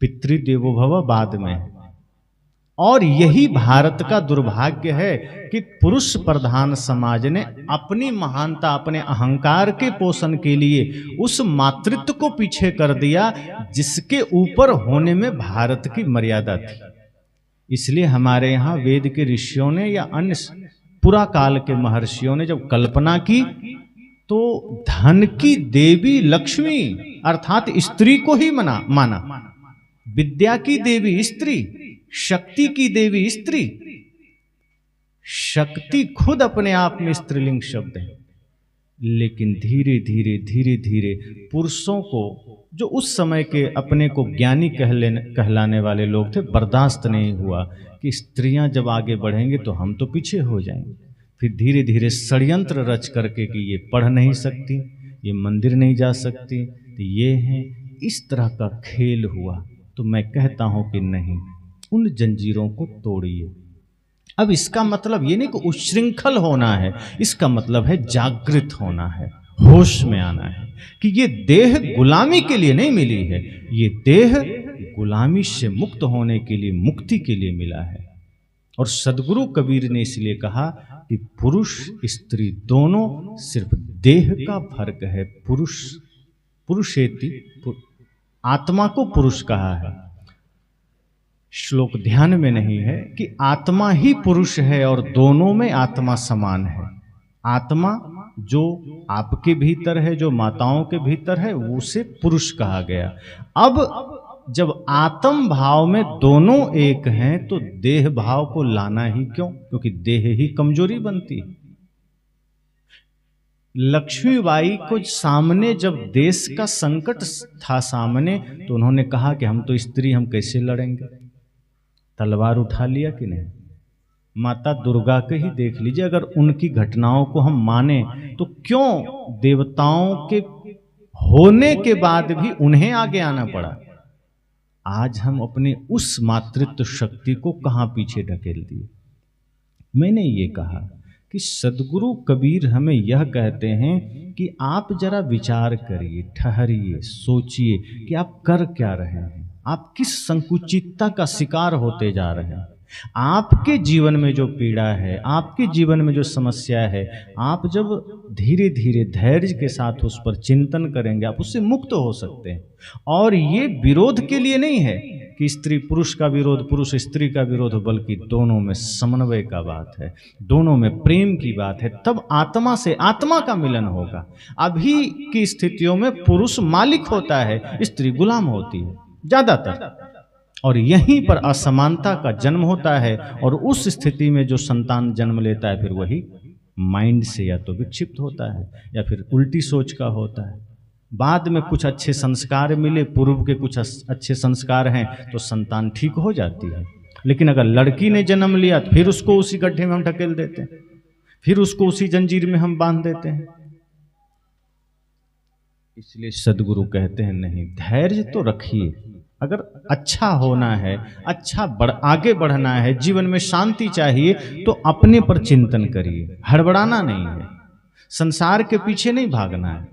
पितृदेवो भव बाद में। और यही भारत का दुर्भाग्य है कि पुरुष प्रधान समाज ने अपनी महानता, अपने अहंकार के पोषण के लिए उस मातृत्व को पीछे कर दिया जिसके ऊपर होने में भारत की मर्यादा थी। इसलिए हमारे यहाँ वेद के ऋषियों ने या अन्य पुरा काल के महर्षियों ने जब कल्पना की तो धन की देवी लक्ष्मी अर्थात स्त्री को ही माना। विद्या की देवी स्त्री, शक्ति की देवी स्त्री। शक्ति खुद अपने आप में स्त्रीलिंग शब्द है। लेकिन धीरे धीरे पुरुषों को, जो उस समय के अपने को ज्ञानी कहलाने वाले लोग थे, बर्दाश्त नहीं हुआ कि स्त्रियां जब आगे बढ़ेंगे तो हम तो पीछे हो जाएंगे। फिर धीरे धीरे षड्यंत्र रच करके कि ये पढ़ नहीं सकती, ये मंदिर नहीं जा सकती, तो ये है, इस तरह का खेल हुआ। तो मैं कहता हूं कि नहीं, उन जंजीरों को तोड़िए। अब इसका मतलब ये नहीं कि उच्छृंखल होना है, इसका मतलब है जागृत होना है, होश में आना है कि ये देह गुलामी के लिए नहीं मिली है, ये देह गुलामी से मुक्त होने के लिए, मुक्ति के लिए मिला है। और सदगुरु कबीर ने इसलिए कहा कि पुरुष स्त्री दोनों सिर्फ देह का फर्क है। पुरुषेति, आत्मा को पुरुष कहा है। श्लोक ध्यान में नहीं है कि आत्मा ही पुरुष है और दोनों में आत्मा समान है। आत्मा जो आपके भीतर है, जो माताओं के भीतर है, उसे पुरुष कहा गया। अब जब आत्म भाव में दोनों एक हैं तो देह भाव को लाना ही क्यों? क्योंकि देह ही कमजोरी बनती है। लक्ष्मीबाई को सामने जब देश का संकट था सामने, तो उन्होंने कहा कि हम तो स्त्री, हम कैसे लड़ेंगे? तलवार उठा लिया कि नहीं? माता दुर्गा के ही देख लीजिए, अगर उनकी घटनाओं को हम माने तो क्यों देवताओं के होने के बाद भी उन्हें आगे आना पड़ा? आज हम अपने उस मातृत्व शक्ति को कहां पीछे ढकेल दिए। मैंने ये कहा कि सदगुरु कबीर हमें यह कहते हैं कि आप जरा विचार करिए, ठहरिए, सोचिए कि आप कर क्या रहे हैं, आप किस संकुचितता का शिकार होते जा रहे हैं। आपके जीवन में जो पीड़ा है, आपके जीवन में जो समस्या है, आप जब धीरे धीरे धैर्य के साथ उस पर चिंतन करेंगे, आप उससे मुक्त हो सकते हैं। और ये विरोध के लिए नहीं है कि स्त्री पुरुष का विरोध, पुरुष स्त्री का विरोध, बल्कि दोनों में समन्वय का बात है, दोनों में प्रेम की बात है। तब आत्मा से आत्मा का मिलन होगा। अभी की स्थितियों में पुरुष मालिक होता है, स्त्री गुलाम होती है ज्यादातर, और यहीं पर असमानता का जन्म होता है। और उस स्थिति में जो संतान जन्म लेता है, फिर वही माइंड से या तो विक्षिप्त होता है या फिर उल्टी सोच का होता है। बाद में कुछ अच्छे संस्कार मिले, पूर्व के कुछ अच्छे संस्कार हैं, तो संतान ठीक हो जाती है। लेकिन अगर लड़की ने जन्म लिया तो फिर उसको उसी गड्ढे में हम ढकेल देते हैं, फिर उसको उसी जंजीर में हम बांध देते हैं। इसलिए सदगुरु कहते हैं नहीं, धैर्य तो रखिए। अगर अच्छा होना है, अच्छा आगे बढ़ना है, जीवन में शांति चाहिए, तो अपने पर चिंतन करिए। हड़बड़ाना नहीं है, संसार के पीछे नहीं भागना है,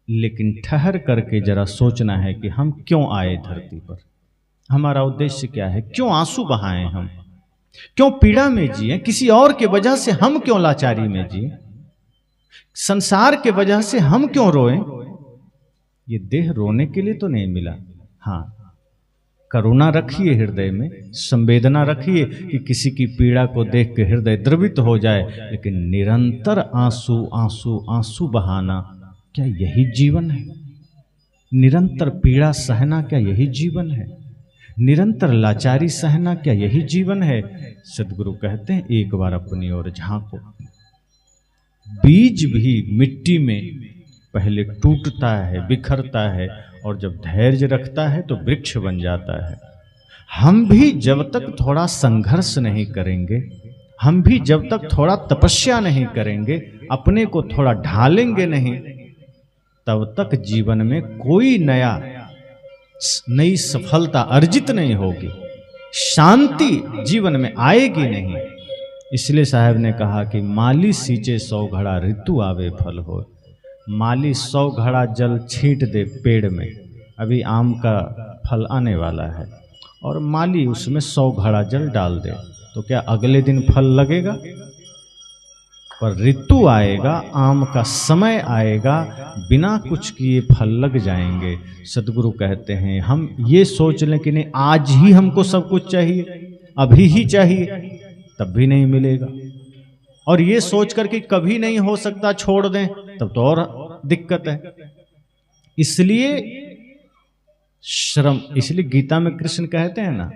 लेकिन ठहर करके जरा सोचना है कि हम क्यों आए धरती पर, हमारा उद्देश्य क्या है, क्यों आंसू बहाएं हम, क्यों पीड़ा में जिए, किसी और के वजह से हम क्यों लाचारी में जिए, संसार के वजह से हम क्यों रोएं। ये देह रोने के लिए तो नहीं मिला। हाँ, करुणा रखिए हृदय में, संवेदना रखिए कि किसी की पीड़ा को देख के हृदय द्रवित हो जाए, लेकिन निरंतर आंसू आंसू आंसू बहाना, क्या यही जीवन है? निरंतर पीड़ा सहना, क्या यही जीवन है? निरंतर लाचारी सहना, क्या यही जीवन है? सदगुरु कहते हैं एक बार अपनी ओर झांको। बीज भी मिट्टी में पहले टूटता है, बिखरता है, और जब धैर्य रखता है तो वृक्ष बन जाता है। हम भी जब तक थोड़ा संघर्ष नहीं करेंगे, हम भी जब तक थोड़ा तपस्या नहीं करेंगे, अपने को थोड़ा ढालेंगे नहीं, तब तक जीवन में कोई नई सफलता अर्जित नहीं होगी, शांति जीवन में आएगी नहीं। इसलिए साहब ने कहा कि माली सींचे 100 घड़ा, ऋतु आवे फल हो। माली 100 घड़ा जल छींट दे पेड़ में, अभी आम का फल आने वाला है, और माली उसमें 100 घड़ा जल डाल दे, तो क्या अगले दिन फल लगेगा? पर ऋतु आएगा, आम का समय आएगा, बिना कुछ किए फल लग जाएंगे। सदगुरु कहते हैं हम ये सोच लें कि नहीं आज ही हमको सब कुछ चाहिए, अभी ही चाहिए, तब भी नहीं मिलेगा। और ये सोच कर कि कभी नहीं हो सकता, छोड़ दें, तब तो और दिक्कत है। इसलिए श्रम, इसलिए गीता में कृष्ण कहते हैं ना,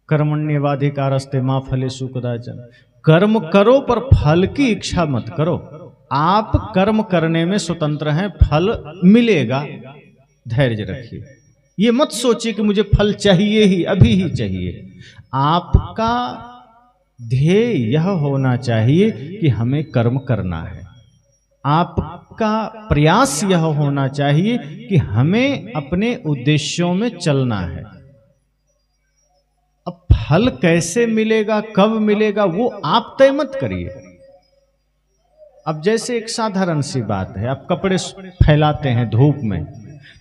कर्मण्येवाधिकारस्ते मा फलेषु कदाचन, कर्म करो पर फल की इच्छा मत करो। आप कर्म करने में स्वतंत्र हैं, फल मिलेगा, धैर्य रखिए। ये मत सोचिए कि मुझे फल चाहिए ही, अभी ही चाहिए। आपका ध्येय यह होना चाहिए कि हमें कर्म करना है। आपका प्रयास यह होना चाहिए कि हमें अपने उद्देश्यों में चलना है। अब फल कैसे मिलेगा, कब मिलेगा, वो आप तय मत करिए। अब जैसे एक साधारण सी बात है, आप कपड़े फैलाते हैं धूप में,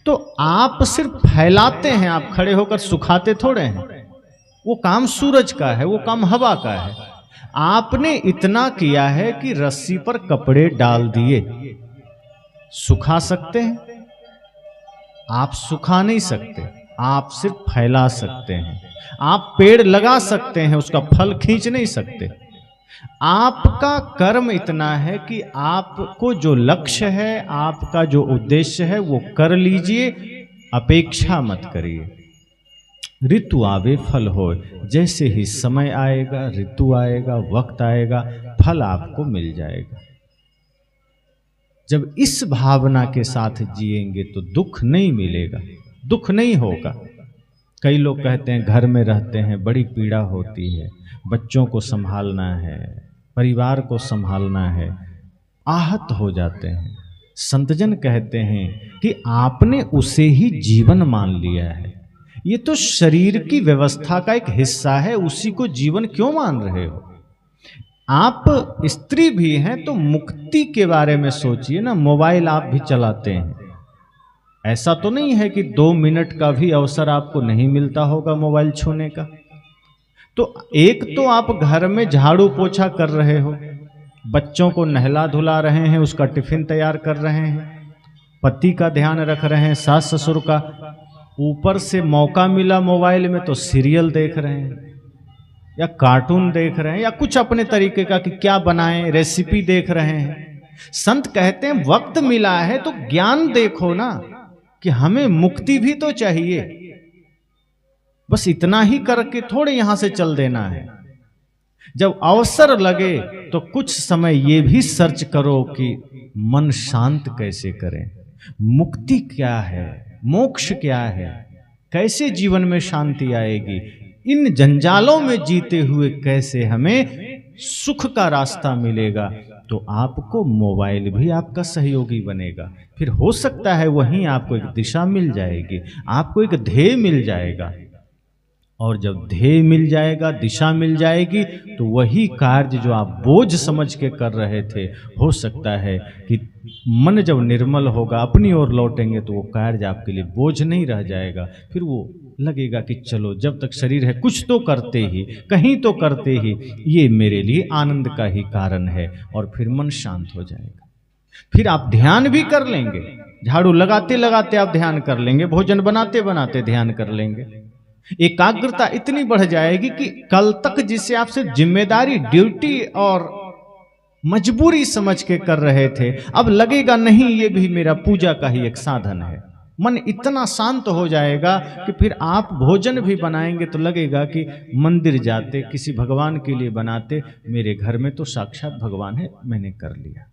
तो आप सिर्फ फैलाते हैं, आप खड़े होकर सुखाते थोड़े हैं। वो काम सूरज का है, वो काम हवा का है। आपने इतना किया है कि रस्सी पर कपड़े डाल दिए। सुखा सकते हैं? आप सुखा नहीं सकते, आप सिर्फ फैला सकते हैं। आप पेड़ लगा सकते हैं, उसका फल खींच नहीं सकते। आपका कर्म इतना है कि आपको जो लक्ष्य है, आपका जो उद्देश्य है, वो कर लीजिए, अपेक्षा मत करिए। ऋतु आवे फल हो, जैसे ही समय आएगा, ऋतु आएगा, वक्त आएगा, फल आपको मिल जाएगा। जब इस भावना के साथ जिएंगे तो दुख नहीं मिलेगा, दुख नहीं होगा। कई लोग कहते हैं घर में रहते हैं, बड़ी पीड़ा होती है, बच्चों को संभालना है, परिवार को संभालना है, आहत हो जाते हैं। संतजन कहते हैं कि आपने उसे ही जीवन मान लिया है। ये तो शरीर की व्यवस्था का एक हिस्सा है, उसी को जीवन क्यों मान रहे हो? आप स्त्री भी हैं तो मुक्ति के बारे में सोचिए ना। मोबाइल आप भी चलाते हैं, ऐसा तो नहीं है कि 2 मिनट का भी अवसर आपको नहीं मिलता होगा मोबाइल छूने का। तो एक तो आप घर में झाड़ू पोछा कर रहे हो, बच्चों को नहला धुला रहे हैं, उसका टिफिन तैयार कर रहे हैं, पति का ध्यान रख रहे हैं, सास ससुर का, ऊपर से मौका मिला मोबाइल में तो सीरियल देख रहे हैं या कार्टून देख रहे हैं या कुछ अपने तरीके का कि क्या बनाएं, रेसिपी देख रहे हैं। संत कहते हैं वक्त मिला है तो ज्ञान देखो ना, कि हमें मुक्ति भी तो चाहिए। बस इतना ही करके थोड़े यहां से चल देना है। जब अवसर लगे तो कुछ समय ये भी सर्च करो कि मन शांत कैसे करें, मुक्ति क्या है, मोक्ष क्या है, कैसे जीवन में शांति आएगी, इन जंजालों में जीते हुए कैसे हमें सुख का रास्ता मिलेगा। तो आपको मोबाइल भी आपका सहयोगी बनेगा। फिर हो सकता है वहीं आपको एक दिशा मिल जाएगी, आपको एक ध्येय मिल जाएगा। और जब ध्येय मिल जाएगा, दिशा मिल जाएगी, तो वही कार्य जो आप बोझ समझ के कर रहे थे, हो सकता है कि मन जब निर्मल होगा, अपनी ओर लौटेंगे, तो वो कार्य आपके लिए बोझ नहीं रह जाएगा। फिर वो लगेगा कि चलो जब तक शरीर है कुछ तो करते ही, कहीं तो करते ही, ये मेरे लिए आनंद का ही कारण है। और फिर मन शांत हो जाएगा। फिर आप ध्यान भी कर लेंगे, झाड़ू लगाते लगाते आप ध्यान कर लेंगे, भोजन बनाते बनाते ध्यान कर लेंगे। एकाग्रता इतनी बढ़ जाएगी कि कल तक जिसे आप सिर्फ जिम्मेदारी, ड्यूटी और मजबूरी समझ के कर रहे थे, अब लगेगा नहीं, ये भी मेरा पूजा का ही एक साधन है। मन इतना शांत हो जाएगा कि फिर आप भोजन भी बनाएंगे तो लगेगा कि मंदिर जाते, किसी भगवान के लिए बनाते, मेरे घर में तो साक्षात भगवान है, मैंने कर लिया।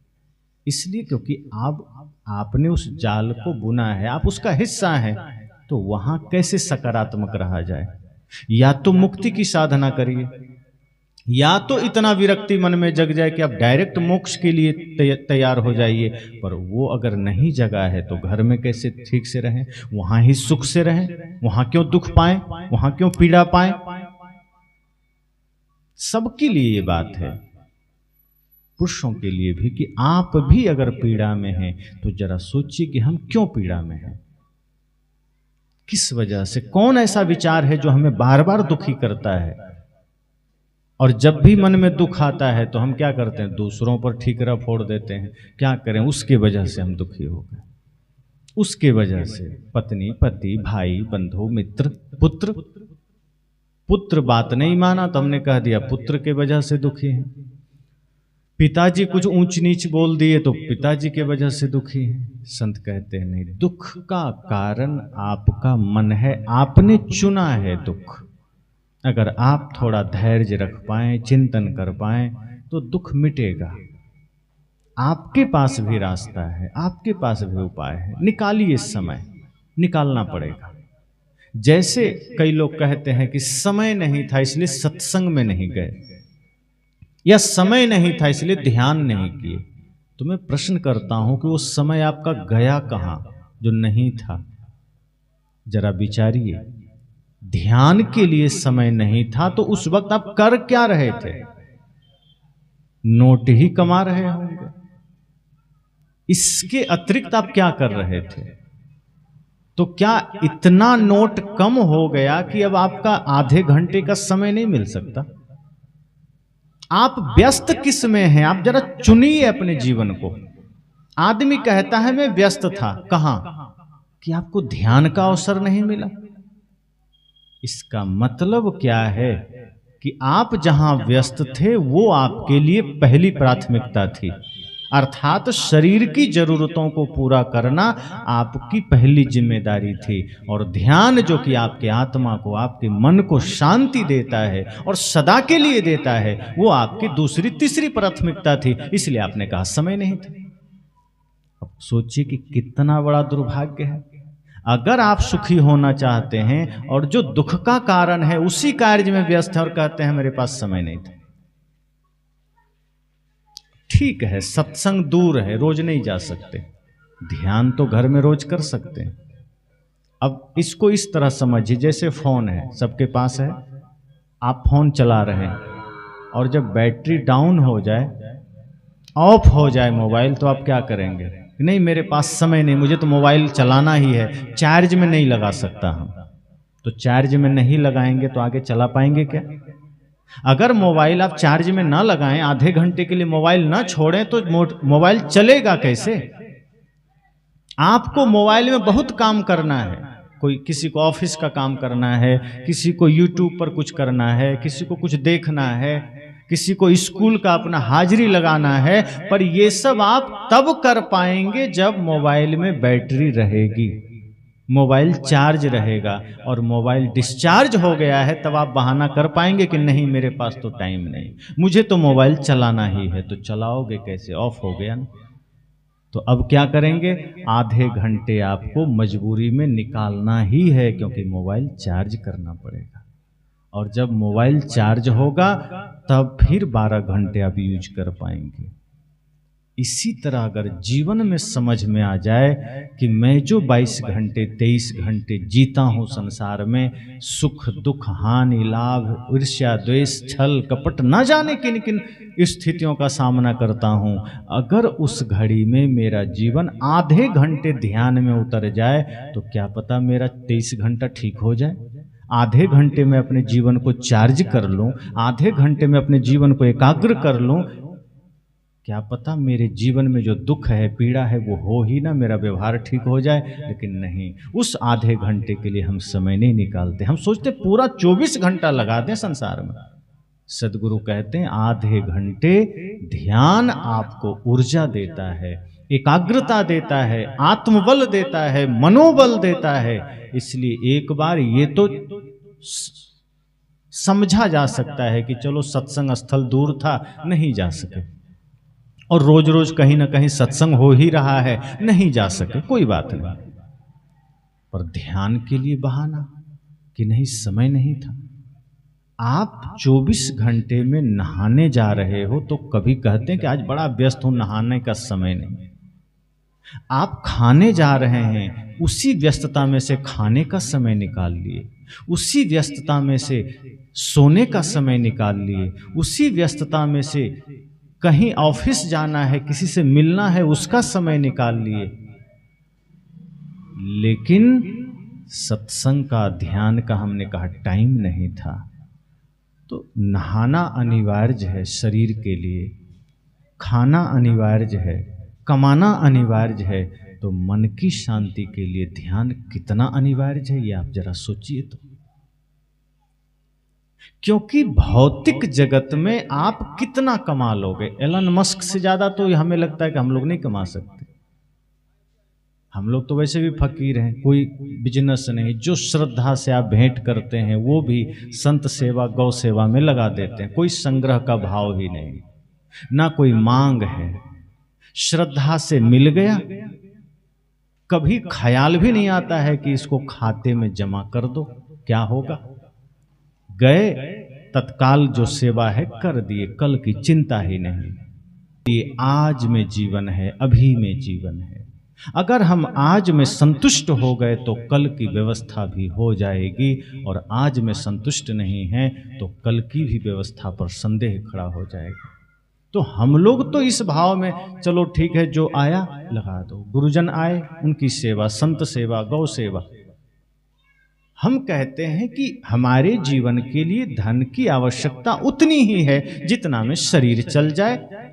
इसलिए क्योंकि आपने उस जाल को बुना है, आप उसका हिस्सा हैं। तो वहां कैसे सकारात्मक रहा जाए? या तो मुक्ति की साधना करिए, या तो इतना विरक्ति मन में जग जाए कि आप डायरेक्ट मोक्ष के लिए तैयार हो जाइए। पर वो अगर नहीं जगा है तो घर में कैसे ठीक से रहें, वहां ही सुख से रहें, वहां क्यों दुख पाएं, वहां क्यों पीड़ा पाएं? सबके लिए ये बात है, पुरुषों के लिए भी, कि आप भी अगर पीड़ा में हैं तो जरा सोचिए कि हम क्यों पीड़ा में हैं, किस वजह से, कौन ऐसा विचार है जो हमें बार बार दुखी करता है। और जब भी मन में दुख आता है तो हम क्या करते हैं, दूसरों पर ठीकरा फोड़ देते हैं। क्या करें, उसके वजह से हम दुखी हो गए, उसके वजह से पत्नी, पति, भाई, बंधु, मित्र, पुत्र। पुत्र बात नहीं माना तो हमने कह दिया पुत्र के वजह से दुखी हैं। पिताजी कुछ ऊंच नीच बोल दिए तो पिताजी के वजह से दुखी हैं। संत कहते हैं नहीं, दुख का कारण आपका मन है, आपने चुना है दुख। अगर आप थोड़ा धैर्य रख पाएं, चिंतन कर पाएं, तो दुख मिटेगा। आपके पास भी रास्ता है, आपके पास भी उपाय है, निकालिए समय, निकालना पड़ेगा। जैसे कई लोग कहते हैं कि समय नहीं था इसलिए सत्संग में नहीं गए, या समय नहीं था इसलिए ध्यान नहीं किए। तो मैं प्रश्न करता हूं कि वो समय आपका गया कहां जो नहीं था? जरा विचारिए। ध्यान के लिए समय नहीं था तो उस वक्त आप कर क्या रहे थे? नोट ही कमा रहे होंगे। इसके अतिरिक्त आप क्या कर रहे थे? तो क्या इतना नोट कम हो गया कि अब आपका आधे घंटे का समय नहीं मिल सकता? आप व्यस्त किस में हैं? आप जरा चुनिए अपने जीवन को। आदमी कहता है मैं व्यस्त था, कहां? कि आपको ध्यान का अवसर नहीं मिला। इसका मतलब क्या है कि आप जहां व्यस्त थे वो आपके लिए पहली प्राथमिकता थी, अर्थात शरीर की जरूरतों को पूरा करना आपकी पहली जिम्मेदारी थी। और ध्यान जो कि आपके आत्मा को, आपके मन को शांति देता है और सदा के लिए देता है, वो आपकी दूसरी तीसरी प्राथमिकता थी। इसलिए आपने कहा समय नहीं था। अब सोचिए कि कितना बड़ा दुर्भाग्य है। अगर आप सुखी होना चाहते हैं और जो दुख का कारण है उसी कार्य में व्यस्त है और कहते हैं मेरे पास समय नहीं था। ठीक है, सत्संग दूर है, रोज नहीं जा सकते, ध्यान तो घर में रोज कर सकते हैं। अब इसको इस तरह समझिए, जैसे फोन है, सबके पास है, आप फोन चला रहे हैं और जब बैटरी डाउन हो जाए, ऑफ हो जाए मोबाइल, तो आप क्या करेंगे? नहीं मेरे पास समय नहीं, मुझे तो मोबाइल चलाना ही है, चार्ज में नहीं लगा सकता हम। तो चार्ज में नहीं लगाएंगे तो आगे चला पाएंगे क्या? अगर मोबाइल आप चार्ज में ना लगाएं, आधे घंटे के लिए मोबाइल ना छोड़ें, तो मोबाइल चलेगा कैसे? आपको मोबाइल में बहुत काम करना है। कोई किसी को ऑफिस का काम करना है, किसी को यूट्यूब पर कुछ करना है, किसी को कुछ देखना है, किसी को स्कूल का अपना हाजिरी लगाना है। पर ये सब आप तब कर पाएंगे जब मोबाइल में बैटरी रहेगी, मोबाइल चार्ज रहेगा। और मोबाइल डिस्चार्ज हो गया है तब आप बहाना कर पाएंगे कि नहीं मेरे पास तो टाइम नहीं, मुझे तो मोबाइल चलाना ही है। तो चलाओगे कैसे? ऑफ हो गया ना। तो अब क्या करेंगे? आधे घंटे आपको मजबूरी में निकालना ही है, क्योंकि मोबाइल चार्ज करना पड़ेगा। और जब मोबाइल चार्ज होगा तब फिर 12 घंटे आप यूज कर पाएंगे। इसी तरह अगर जीवन में समझ में आ जाए कि मैं जो 22 घंटे 23 घंटे जीता हूं संसार में, सुख दुख हानि लाभ ईर्ष्या द्वेष छल कपट न जाने किन किन स्थितियों का सामना करता हूं, अगर उस घड़ी में मेरा जीवन आधे घंटे ध्यान में उतर जाए तो क्या पता मेरा 23 घंटा ठीक हो जाए। आधे घंटे में अपने जीवन को चार्ज कर लूं, आधे घंटे में अपने जीवन को एकाग्र कर लूं, क्या पता मेरे जीवन में जो दुख है पीड़ा है वो हो ही ना, मेरा व्यवहार ठीक हो जाए। लेकिन नहीं, उस आधे घंटे के लिए हम समय नहीं निकालते। हम सोचते पूरा 24 घंटा लगा दें संसार में। सदगुरु कहते हैं आधे घंटे ध्यान आपको ऊर्जा देता है, एकाग्रता देता है, आत्मबल देता है, मनोबल देता है। इसलिए एक बार ये तो समझा जा सकता है कि चलो सत्संग स्थल दूर था, नहीं जा सके, और रोज रोज कहीं ना कहीं सत्संग हो ही रहा है, नहीं जा सके, कोई बात नहीं। पर ध्यान के लिए बहाना कि नहीं समय नहीं था। आप 24 घंटे में नहाने जा रहे हो तो कभी कहते हैं कि आज बड़ा व्यस्त हूं, नहाने का समय नहीं। आप खाने जा रहे हैं, उसी व्यस्तता में से खाने का समय निकाल लिए, उसी व्यस्तता में से सोने का समय निकाल लिए, उसी व्यस्तता में से कहीं ऑफिस जाना है, किसी से मिलना है, उसका समय निकाल लिए। लेकिन सत्संग का, ध्यान का हमने कहा टाइम नहीं था। तो नहाना अनिवार्य है शरीर के लिए, खाना अनिवार्य है, कमाना अनिवार्य है, तो मन की शांति के लिए ध्यान कितना अनिवार्य है ये आप जरा सोचिए तो। क्योंकि भौतिक जगत में आप कितना कमा लोगे? एलन मस्क से ज्यादा तो हमें लगता है कि हम लोग नहीं कमा सकते। हम लोग तो वैसे भी फकीर हैं, कोई बिजनेस नहीं। जो श्रद्धा से आप भेंट करते हैं वो भी संत सेवा गौ सेवा में लगा देते हैं। कोई संग्रह का भाव ही नहीं, ना कोई मांग है। श्रद्धा से मिल गया, कभी ख्याल भी नहीं आता है कि इसको खाते में जमा कर दो, क्या होगा। गए, तत्काल जो सेवा है कर दिए, कल की चिंता ही नहीं। ये आज में जीवन है, अभी में जीवन है। अगर हम आज में संतुष्ट हो गए तो कल की व्यवस्था भी हो जाएगी, और आज में संतुष्ट नहीं है तो कल की भी व्यवस्था पर संदेह खड़ा हो जाएगा। तो हम लोग तो इस भाव में, चलो ठीक है, जो आया लगा दो, गुरुजन आए उनकी सेवा, संत सेवा, गौ सेवा। हम कहते हैं कि हमारे जीवन के लिए धन की आवश्यकता उतनी ही है जितना में शरीर चल जाए,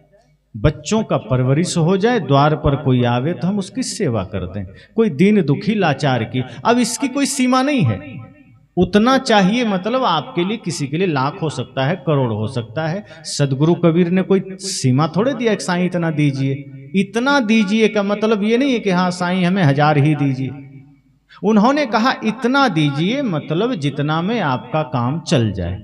बच्चों का परवरिश हो जाए, द्वार पर कोई आवे तो हम उसकी सेवा कर दें, कोई दीन दुखी लाचार की। अब इसकी कोई सीमा नहीं है, उतना चाहिए। मतलब आपके लिए, किसी के लिए लाख हो सकता है, करोड़ हो सकता है। सदगुरु कबीर ने कोई सीमा थोड़े दिया कि साईं इतना दीजिए। इतना दीजिए का मतलब ये नहीं है कि हाँ साईं हमें 1000 ही दीजिए। उन्होंने कहा इतना दीजिए, मतलब जितना में आपका काम चल जाए।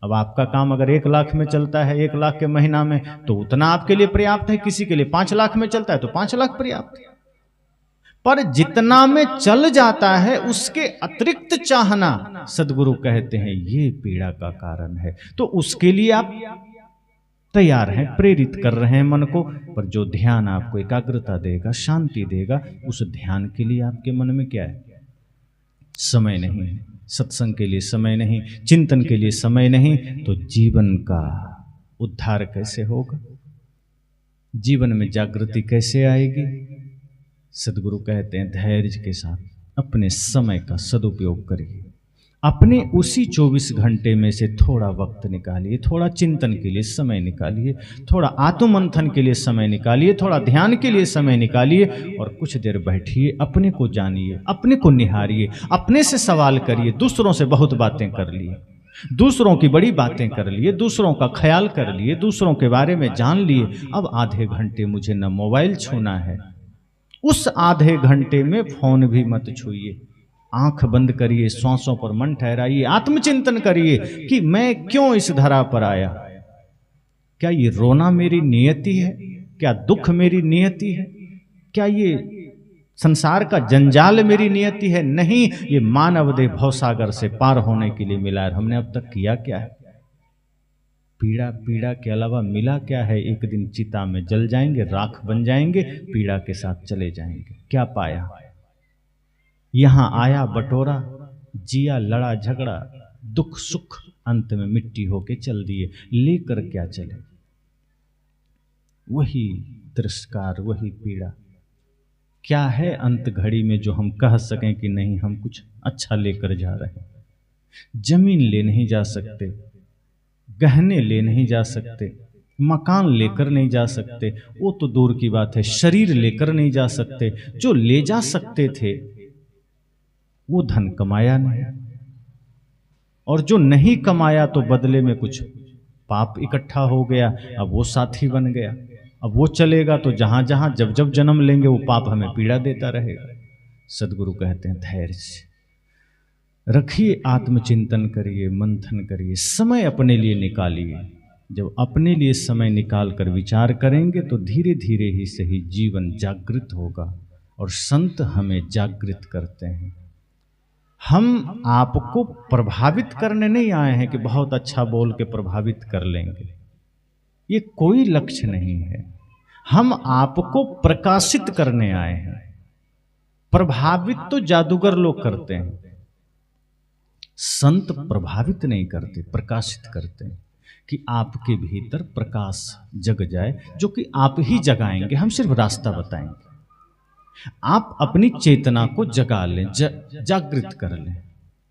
अब आपका काम अगर 1 लाख में चलता है, 1 लाख के महीना में, तो उतना आपके लिए पर्याप्त है। किसी के लिए 5 लाख में चलता है तो 5 लाख पर्याप्त है। पर जितना में चल जाता है उसके अतिरिक्त चाहना, सदगुरु कहते हैं ये पीड़ा का कारण है। तो उसके लिए आप तैयार हैं, प्रेरित कर रहे हैं मन को, पर जो ध्यान आपको एकाग्रता देगा, शांति देगा, उस ध्यान के लिए आपके मन में क्या है? समय नहीं है। सत्संग के लिए समय नहीं, चिंतन के लिए समय नहीं, तो जीवन का उद्धार कैसे होगा? जीवन में जागृति कैसे आएगी? सदगुरु कहते हैं धैर्य के साथ अपने समय का सदुपयोग करिए। अपने उसी 24 घंटे में से थोड़ा वक्त निकालिए, थोड़ा चिंतन के लिए समय निकालिए, थोड़ा आत्ममंथन के लिए समय निकालिए, थोड़ा ध्यान के लिए समय निकालिए, और कुछ देर बैठिए, अपने को जानिए, अपने को निहारिए, अपने से सवाल करिए। दूसरों से बहुत बातें कर लिए, दूसरों की बड़ी बातें कर लिए, दूसरों का ख्याल कर लिए, दूसरों के बारे में जान लिए। अब आधे घंटे मुझे न मोबाइल छूना है, उस आधे घंटे में फोन भी मत छूइए। आंख बंद करिए, श्वासों पर मन ठहराइए, आत्मचिंतन करिए कि मैं क्यों इस धरा पर आया। क्या ये रोना मेरी नियति है? क्या दुख मेरी नियति है? क्या ये संसार का जंजाल मेरी नियति है? नहीं, ये मानव देह भवसागर से पार होने के लिए मिला है। हमने अब तक किया क्या है? पीड़ा के अलावा मिला क्या है? एक दिन चिता में जल जाएंगे, राख बन जाएंगे, पीड़ा के साथ चले जाएंगे। क्या पाया? यहां आया बटोरा, जिया लड़ा झगड़ा, दुख सुख, अंत में मिट्टी होके चल दिए। लेकर क्या चले? वही तिरस्कार, वही पीड़ा। क्या है अंत घड़ी में जो हम कह सकें कि नहीं, हम कुछ अच्छा लेकर जा रहे हैं? जमीन ले नहीं जा सकते, गहने ले नहीं जा सकते, मकान लेकर नहीं जा सकते, वो तो दूर की बात है, शरीर लेकर नहीं जा सकते। जो ले जा सकते थे वो धन कमाया नहीं, और जो नहीं कमाया तो बदले में कुछ पाप इकट्ठा हो गया, अब वो साथी बन गया। अब वो चलेगा तो जहां जहां जब जब जन्म लेंगे वो पाप हमें पीड़ा देता रहेगा। सदगुरु कहते हैं धैर्य से रखिए, आत्मचिंतन करिए, मंथन करिए, समय अपने लिए निकालिए। जब अपने लिए समय निकाल कर विचार करेंगे तो धीरे धीरे ही सही जीवन जागृत होगा, और संत हमें जागृत करते हैं। हम आपको प्रभावित करने नहीं आए हैं कि बहुत अच्छा बोल के प्रभावित कर लेंगे, ये कोई लक्ष्य नहीं है। हम आपको प्रकाशित करने आए हैं। प्रभावित तो जादूगर लोग करते हैं, संत प्रभावित नहीं करते, प्रकाशित करते हैं कि आपके भीतर प्रकाश जग जाए, जो कि आप ही जगाएंगे, हम सिर्फ रास्ता बताएंगे। आप अपनी चेतना को जगा लें, जागृत कर लें।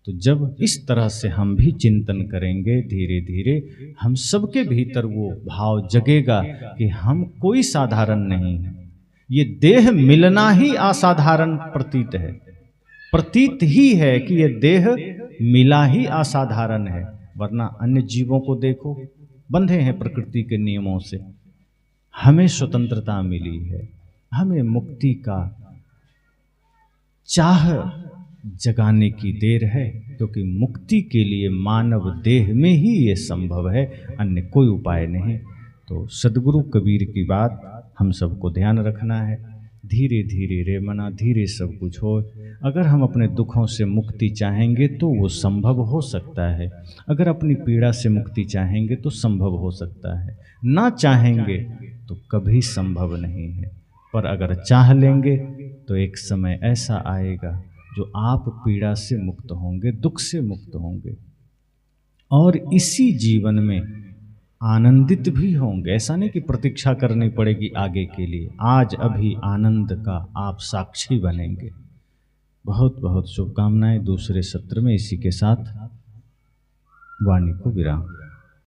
तो जब इस तरह से हम भी चिंतन करेंगे, धीरे धीरे हम सबके भीतर वो भाव जगेगा कि हम कोई साधारण नहीं है। ये देह मिलना ही असाधारण प्रतीत है, प्रतीत ही है कि ये देह मिला ही असाधारण है। वरना अन्य जीवों को देखो, बंधे हैं प्रकृति के नियमों से। हमें स्वतंत्रता मिली है, हमें मुक्ति का चाह जगाने की देर है, क्योंकि मुक्ति के लिए मानव देह में ही ये संभव है, अन्य कोई उपाय नहीं। तो सदगुरु कबीर की बात हम सबको ध्यान रखना है। धीरे धीरे रे मना, धीरे सब कुछ हो। अगर हम अपने दुखों से मुक्ति चाहेंगे तो वो संभव हो सकता है, अगर अपनी पीड़ा से मुक्ति चाहेंगे तो संभव हो सकता है, ना चाहेंगे तो कभी संभव नहीं है। पर अगर चाह लेंगे तो एक समय ऐसा आएगा जो आप पीड़ा से मुक्त होंगे, दुख से मुक्त होंगे और इसी जीवन में आनंदित भी होंगे। ऐसा नहीं कि प्रतीक्षा करनी पड़ेगी आगे के लिए, आज अभी आनंद का आप साक्षी बनेंगे। बहुत बहुत शुभकामनाएं। दूसरे सत्र में इसी के साथ वाणी को विराम।